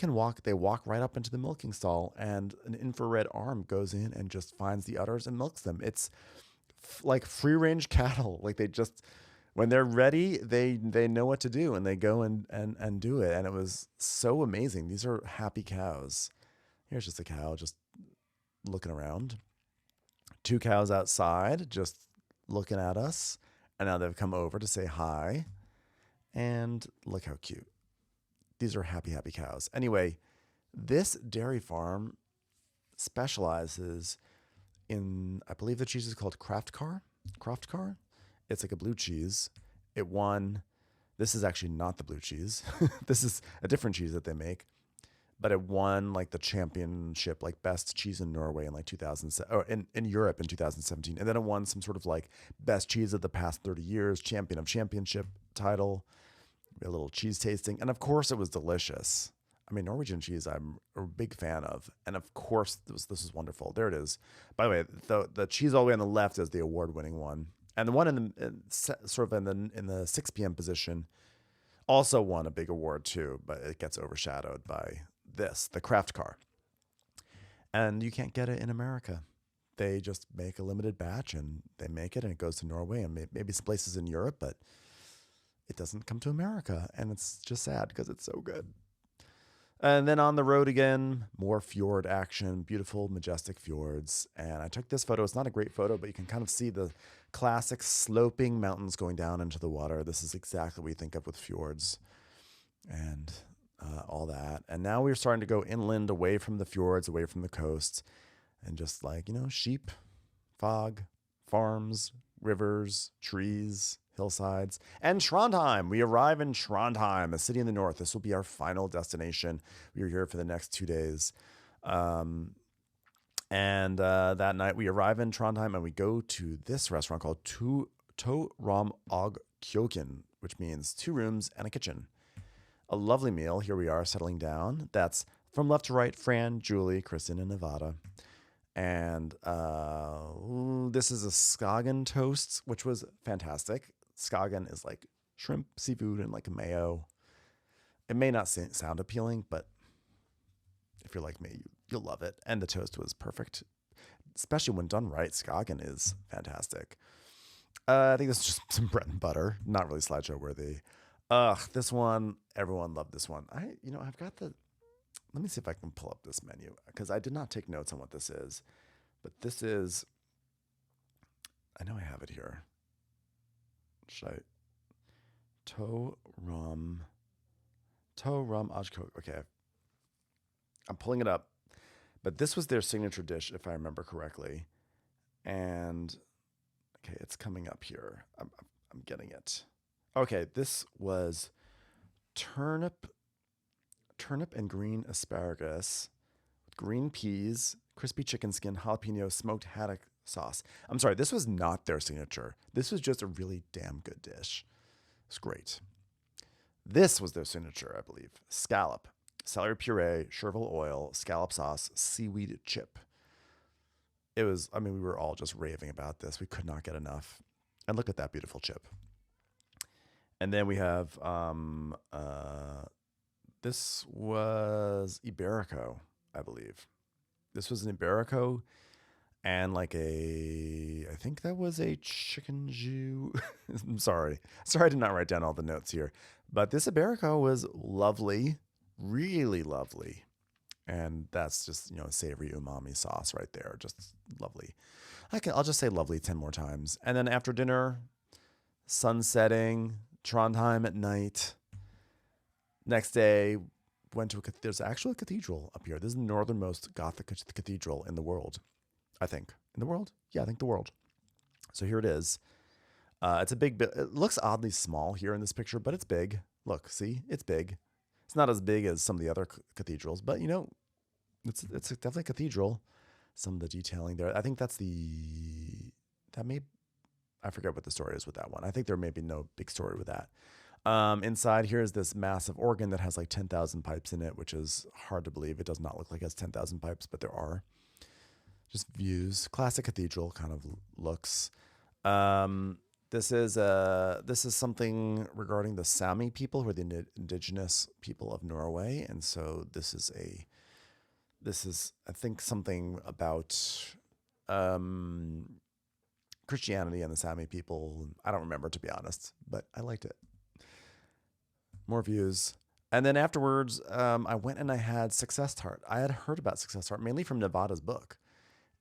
walk right up into the milking stall, and an infrared arm goes in and just finds the udders and milks them. It's like free range cattle. Like when they're ready, they know what to do, and they go and do it. And it was so amazing. These are happy cows. Here's just a cow just looking around. 2 cows outside just looking at us. And now they've come over to say hi. And look how cute. These are happy, happy cows. Anyway, this dairy farm specializes in, I believe the cheese is called Kraftkar. Kraftkar. It's like a blue cheese. This is actually not the blue cheese. This is a different cheese that they make. But it won like the championship, like best cheese in Norway in like 2007, or in Europe in 2017. And then it won some sort of like best cheese of the past 30 years, champion of championship title. A little cheese tasting. And of course it was delicious. I mean, Norwegian cheese I'm a big fan of. And of course this is wonderful. There it is. By the way, the cheese all the way on the left is the award-winning one. And the one in the 6 p.m. position also won a big award too, but it gets overshadowed by the Kraftkar. And you can't get it in America. They just make a limited batch and they make it and it goes to Norway and maybe some places in Europe, but it doesn't come to America, and it's just sad because it's so good. And then on the road again, more fjord action, beautiful, majestic fjords. And I took this photo. It's not a great photo, but you can kind of see the classic sloping mountains going down into the water. This is exactly what you think of with fjords and all that. And now we're starting to go inland, away from the fjords, away from the coast, and just like, sheep, fog, farms, rivers, trees, hillsides, and Trondheim. We arrive in Trondheim, a city in the north. This will be our final destination. We are here for the next 2 days. And that night we arrive in Trondheim and we go to this restaurant called To Rom Og Kjøkken, which means 2 rooms and a kitchen. A lovely meal. Here we are settling down. That's from left to right, Fran, Julie, Kristen, and Nevada. And this is a Skagen toast, which was fantastic. Skagen is like shrimp, seafood, and like a mayo. It may not sound appealing, but if you're like me, you'll love it. And the toast was perfect, especially when done right. Skagen is fantastic. I think this is just some bread and butter, not really slideshow worthy. This one, everyone loved this one. I've got let me see if I can pull up this menu because I did not take notes on what this is, but this is, I know I have it here. To Rom Og Kjøkken. Okay. I'm pulling it up, but this was their signature dish, if I remember correctly. And okay, it's coming up here. I'm getting it. Okay. This was turnip and green asparagus, green peas, crispy chicken skin, jalapeno, smoked haddock sauce. I'm sorry, this was not their signature. This was just a really damn good dish. It's great. This was their signature, I believe. Scallop, celery puree, chervil oil, scallop sauce, seaweed chip. We were all just raving about this. We could not get enough. And look at that beautiful chip. And then we have, this was Iberico, I believe. this was an Iberico and like I think that was a chicken jus. I'm sorry. Sorry I did not write down all the notes here. But this Iberico was lovely, really lovely. And that's just, savory umami sauce right there. Just lovely. I'll just say lovely 10 more times. And then after dinner, sun setting, Trondheim at night. Next day, went to there's actually a cathedral up here. This is the northernmost Gothic cathedral in the world, I think. In the world? Yeah, I think the world. So here it is. It's a big, it looks oddly small here in this picture, but it's big. Look, see, it's big. It's not as big as some of the other cathedrals, but it's definitely a cathedral. Some of the detailing there. I think I forget what the story is with that one. I think there may be no big story with that. Inside here is this massive organ that has like 10,000 pipes in it, which is hard to believe. It does not look like it has 10,000 pipes, but there are. Just views, classic cathedral kind of looks. This is something regarding the Sami people, who are the indigenous people of Norway, and so this is I think something about Christianity and the Sami people. I don't remember, to be honest, but I liked it. More views. And then afterwards, I went and I had success tart. I had heard about success tart mainly from Nevada's book.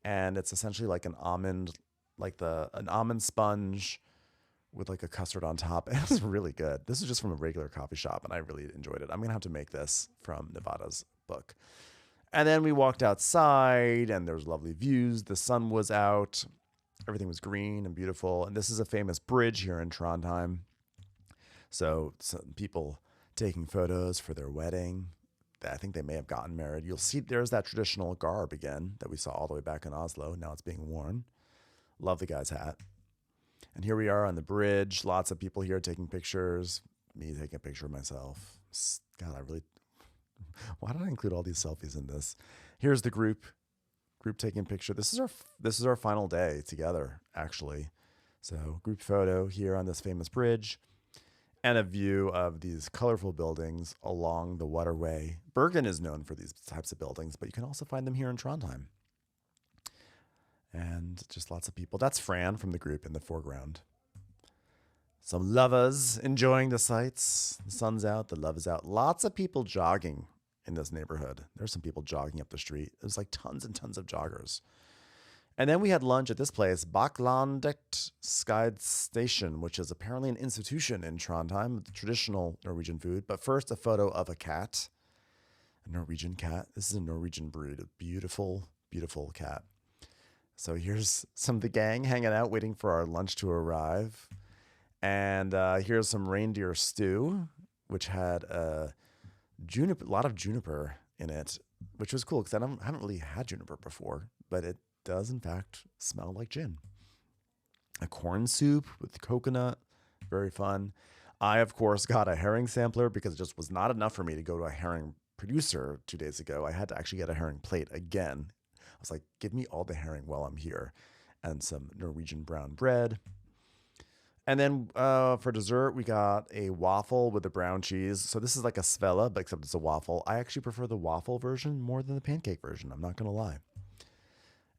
And it's essentially like an almond sponge with like a custard on top. It was really good. This is just from a regular coffee shop, and I really enjoyed it. I'm going to have to make this from Nevada's book. And then we walked outside, and there was lovely views. The sun was out. Everything was green and beautiful. And this is a famous bridge here in Trondheim. So some people taking photos for their wedding. I think they may have gotten married. You'll see there's that traditional garb again that we saw all the way back in Oslo. Now it's being worn. Love the guy's hat. And here we are on the bridge. Lots of people here taking pictures. Me taking a picture of myself. God, why did I include all these selfies in this? Here's the group taking a picture. This is our final day together, actually. So group photo here on this famous bridge. And a view of these colorful buildings along the waterway. Bergen is known for these types of buildings, but you can also find them here in Trondheim. And just lots of people. That's Fran from the group in the foreground. Some lovers enjoying the sights. The sun's out, the love is out. Lots of people jogging in this neighborhood. There's some people jogging up the street. There's like tons and tons of joggers. And then we had lunch at this place, Baklandet Skyd Station, which is apparently an institution in Trondheim, traditional Norwegian food. But first, a photo of a cat, a Norwegian cat. This is a Norwegian breed, a beautiful, beautiful cat. So here's some of the gang hanging out, waiting for our lunch to arrive. And here's some reindeer stew, which had a lot of juniper in it, which was cool because I haven't really had juniper before, but it does in fact smell like gin. A corn soup with coconut, very fun. I of course got a herring sampler because it just was not enough for me to go to a herring producer 2 days ago. I had to actually get a herring plate again. I was like, give me all the herring while I'm here, and some Norwegian brown bread. And then for dessert, we got a waffle with the brown cheese. So this is like a svella, but except it's a waffle. I actually prefer the waffle version more than the pancake version. I'm not going to lie.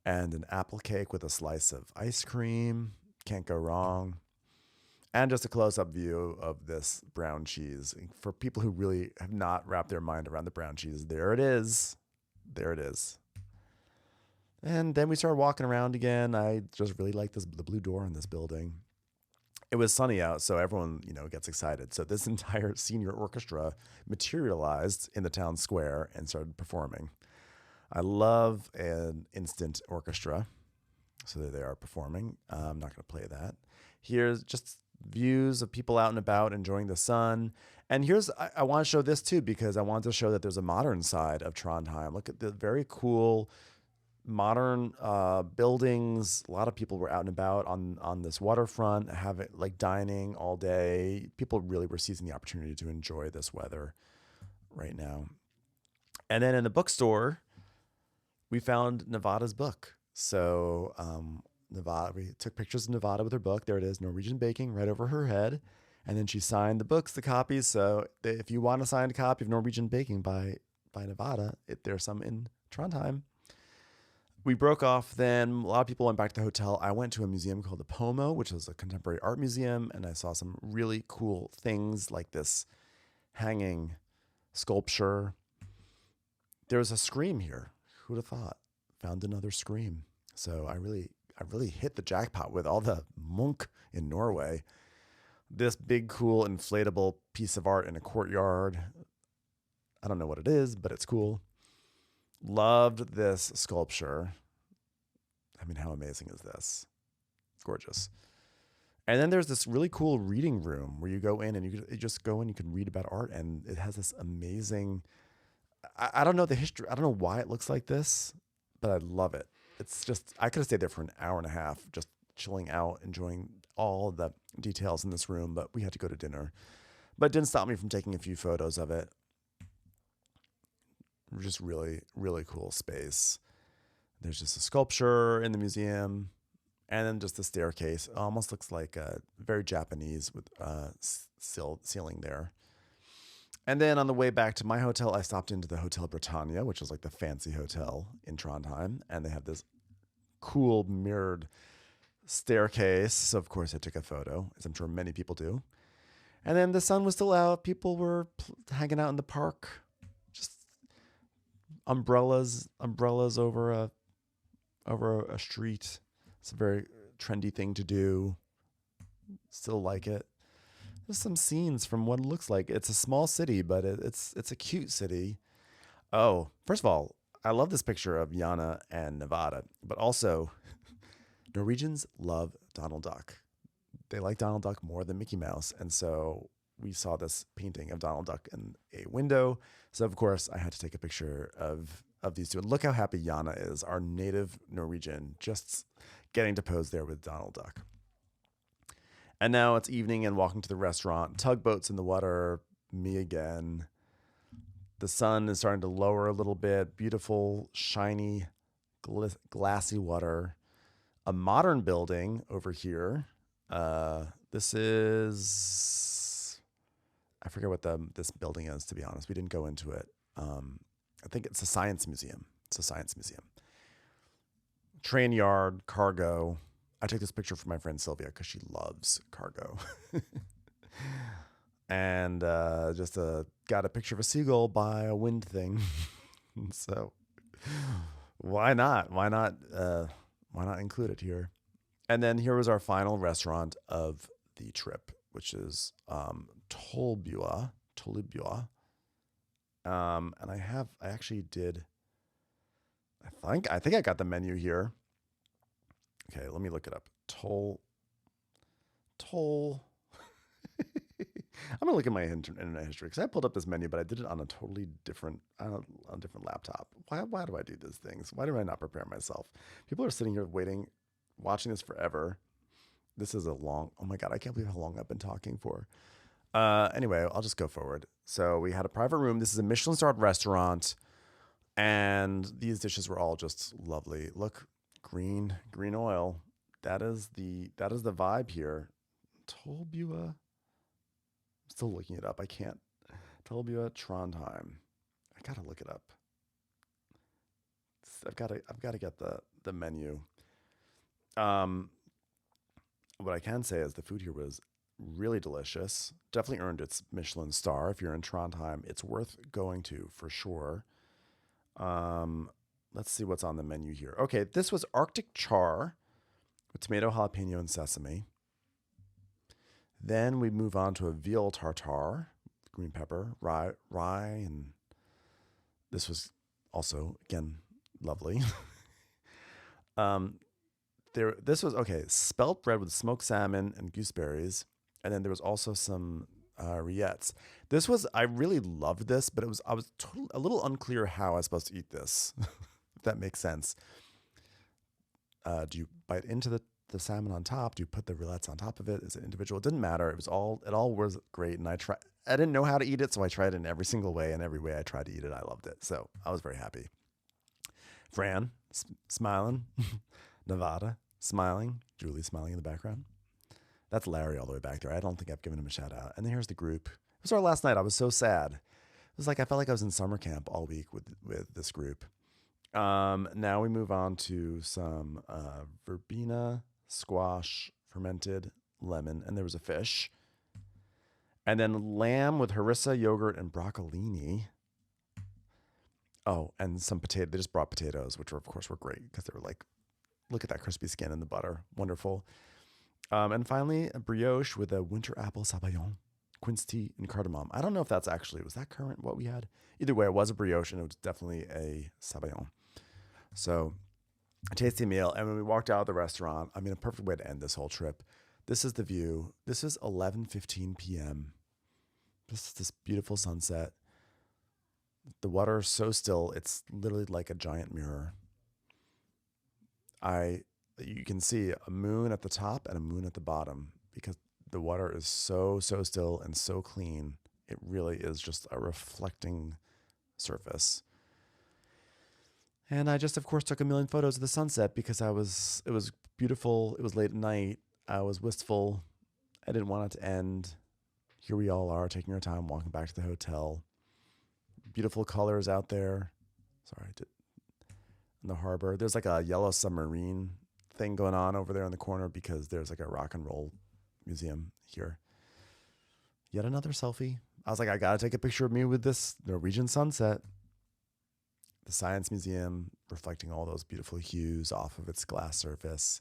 And an apple cake with a slice of ice cream. Can't go wrong. And just a close-up view of this brown cheese. For people who really have not wrapped their mind around the brown cheese, there it is. There it is. And then we started walking around again. I just really like the blue door in this building. It was sunny out, so everyone, gets excited. So this entire senior orchestra materialized in the town square and started performing. I love an instant orchestra. So there they are performing. I'm not going to play that. Here's just views of people out and about enjoying the sun. And I want to show this too, because I want to show that there's a modern side of Trondheim. Look at the very cool modern buildings. A lot of people were out and about on this waterfront, having like dining all day. People really were seizing the opportunity to enjoy this weather right now. And then in the bookstore, we found Nevada's book. So Nevada, we took pictures of Nevada with her book. There it is, Norwegian Baking, right over her head. And then she signed the books, the copies. So if you want a signed copy of Norwegian Baking by Nevada, there's some in Trondheim. We broke off then. A lot of people went back to the hotel. I went to a museum called the POMO, which is a contemporary art museum, and I saw some really cool things like this hanging sculpture. There was a scream here. Who'd have thought? Found another scream. So I really hit the jackpot with all the Munch in Norway. This big, cool, inflatable piece of art in a courtyard. I don't know what it is, but it's cool. Loved this sculpture. I mean, how amazing is this? It's gorgeous. And then there's this really cool reading room where you go in and you just go and you can read about art. And it has this amazing, I don't know the history. I don't know why it looks like this, but I love it. It's just, I could have stayed there for an hour and a half, just chilling out, enjoying all the details in this room, but we had to go to dinner. But it didn't stop me from taking a few photos of it. Just really, really cool space. There's just a sculpture in the museum, and then just the staircase. It almost looks like very Japanese with ceiling there. And then on the way back to my hotel, I stopped into the Hotel Britannia, which is like the fancy hotel in Trondheim, and they have this cool mirrored staircase. So of course I took a photo, as I'm sure many people do. And then the sun was still out. People were hanging out in the park. Just umbrellas over a street. It's a very trendy thing to do. Still like it. There's some scenes from what it looks like. It's a small city, but it's a cute city. Oh, first of all, I love this picture of Jana and Nevada, but also Norwegians love Donald Duck. They like Donald Duck more than Mickey Mouse, and so we saw this painting of Donald Duck in a window. So of course I had to take a picture of these two. And look how happy Jana is, our native Norwegian, just getting to pose there with Donald Duck. And now it's evening and walking to the restaurant. Tugboats in the water, me again. The sun is starting to lower a little bit. Beautiful, shiny, glassy water. A modern building over here. This is, I forget what this building is, to be honest. We didn't go into it. I think it's a science museum. It's a science museum. Train yard, cargo. I took this picture for my friend Sylvia because she loves cargo. And just got a picture of a seagull by a wind thing. So why not? Why not include it here? And then here was our final restaurant of the trip, which is Tollbua. And I actually did. I think I got the menu here. Okay, let me look it up. Toll. I'm gonna look at my internet history because I pulled up this menu, but I did it on a totally different, on a different laptop. Why do I do these things? Why do I not prepare myself? People are sitting here waiting, watching this forever. This is a long. Oh my god, I can't believe how long I've been talking for. Anyway, I'll just go forward. So we had a private room. This is a Michelin-starred restaurant, and these dishes were all just lovely. Look, green oil. That is the vibe here. Tollbua. I'm still looking it up. I can't. Tollbua, Trondheim. I gotta look it up. I've got to get the menu. What I can say is the food here was really delicious. Definitely earned its Michelin star. If you're in Trondheim, it's worth going to for sure. Let's see what's on the menu here. Okay, this was Arctic char with tomato, jalapeno, and sesame. Then we move on to a veal tartare, green pepper, rye, and this was also, again, lovely. This was, okay, spelt bread with smoked salmon and gooseberries. And then there was also some rillettes. I really loved this, but I was a little unclear how I was supposed to eat this, if that makes sense. Do you bite into the salmon on top? Do you put the rillettes on top of it? Is it individual? It didn't matter. It all was great. And I didn't know how to eat it, so I tried it in every single way, and every way I tried to eat it, I loved it. So I was very happy. Fran, smiling. Nevada, smiling. Julie smiling in the background. That's Larry all the way back there. I don't think I've given him a shout out. And then here's the group. It was our last night. I was so sad. It was like I felt like I was in summer camp all week with this group. Now we move on to some verbena, squash, fermented lemon, and there was a fish. And then lamb with harissa, yogurt, and broccolini. Oh, and some potato. They just brought potatoes, which of course were great because they were like, look at that crispy skin and the butter. Wonderful. And finally, a brioche with a winter apple sabayon, quince tea, and cardamom. I don't know if that's actually, was that current what we had? Either way, it was a brioche and it was definitely a sabayon. So a tasty meal. And when we walked out of the restaurant, I mean, a perfect way to end this whole trip. This is the view. This is 11:15 p.m. This is this beautiful sunset. The water is so still, it's literally like a giant mirror. You can see a moon at the top and a moon at the bottom because the water is so still and so clean. It really is just a reflecting surface. And I just, of course, took a million photos of the sunset because it was beautiful. It was late at night. I was wistful. I didn't want it to end. Here we all are taking our time, walking back to the hotel. Beautiful colors out there. In the harbor. There's like a yellow submarine thing going on over there in the corner because there's like a rock and roll museum here. Yet another selfie. I was like, I gotta take a picture of me with this Norwegian sunset. The Science Museum reflecting all those beautiful hues off of its glass surface.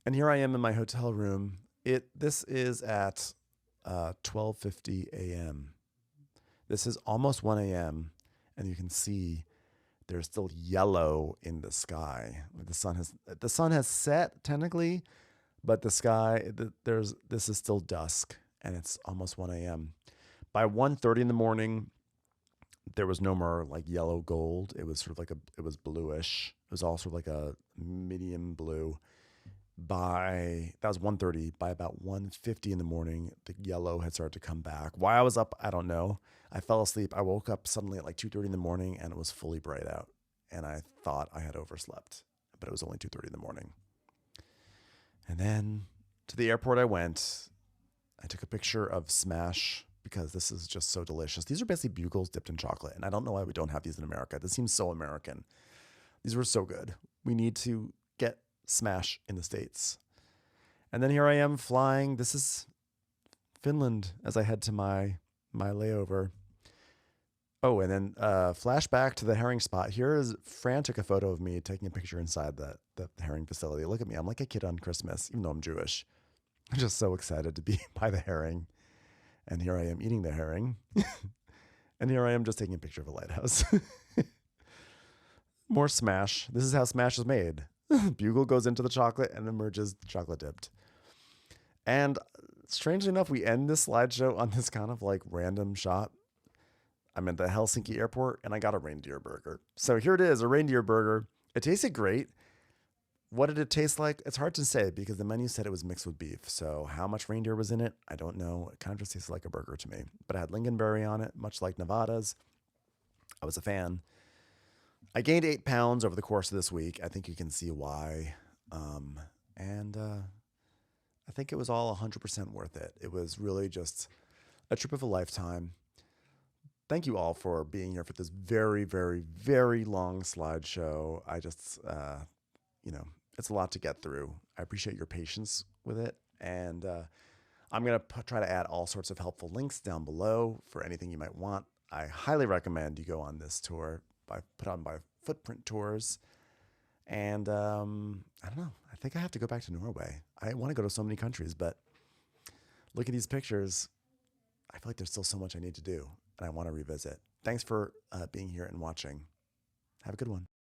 And here I am in my hotel room. This is at 12:50 a.m. This is almost 1 a.m. and you can see there's still yellow in the sky. The sun has set technically, but the sky this is still dusk and it's almost 1 a.m. By 1:30 in the morning, there was no more like yellow gold. It was sort of it was bluish. It was also like a medium blue. That was 1:30. By about 1:50 in the morning, the yellow had started to come back. Why I was up, I don't know. I fell asleep. I woke up suddenly at like 2:30 in the morning and it was fully bright out. And I thought I had overslept, but it was only 2:30 in the morning. And then to the airport I went. I took a picture of Smash because this is just so delicious. These are basically bugles dipped in chocolate. And I don't know why we don't have these in America. This seems so American. These were so good. We need to get Smash in the States. And then here I am flying. This is Finland as I head to my layover. Oh, and then flashback to the herring spot. Here is Fran took a photo of me taking a picture inside the herring facility. Look at me. I'm like a kid on Christmas, even though I'm Jewish. I'm just so excited to be by the herring. And here I am eating the herring. And here I am just taking a picture of a lighthouse. More Smash. This is how Smash is made. Bugle goes into the chocolate and emerges chocolate dipped. And strangely enough, we end this slideshow on this kind of like random shot. I'm at the Helsinki airport and I got a reindeer burger. So here it is, a reindeer burger. It tasted great. What did it taste like? It's hard to say because the menu said it was mixed with beef. So how much reindeer was in it? I don't know. It kind of just tasted like a burger to me. But it had lingonberry on it, much like Nevada's. I was a fan. I gained 8 pounds over the course of this week. I think you can see why. And I think it was all 100% worth it. It was really just a trip of a lifetime. Thank you all for being here for this very, very, very long slideshow. I just, it's a lot to get through. I appreciate your patience with it. And I'm going to try to add all sorts of helpful links down below for anything you might want. I highly recommend you go on this tour put on by Footprint Tours. And I don't know. I think I have to go back to Norway. I want to go to so many countries, but look at these pictures. I feel like there's still so much I need to do, and I want to revisit. Thanks for being here and watching. Have a good one.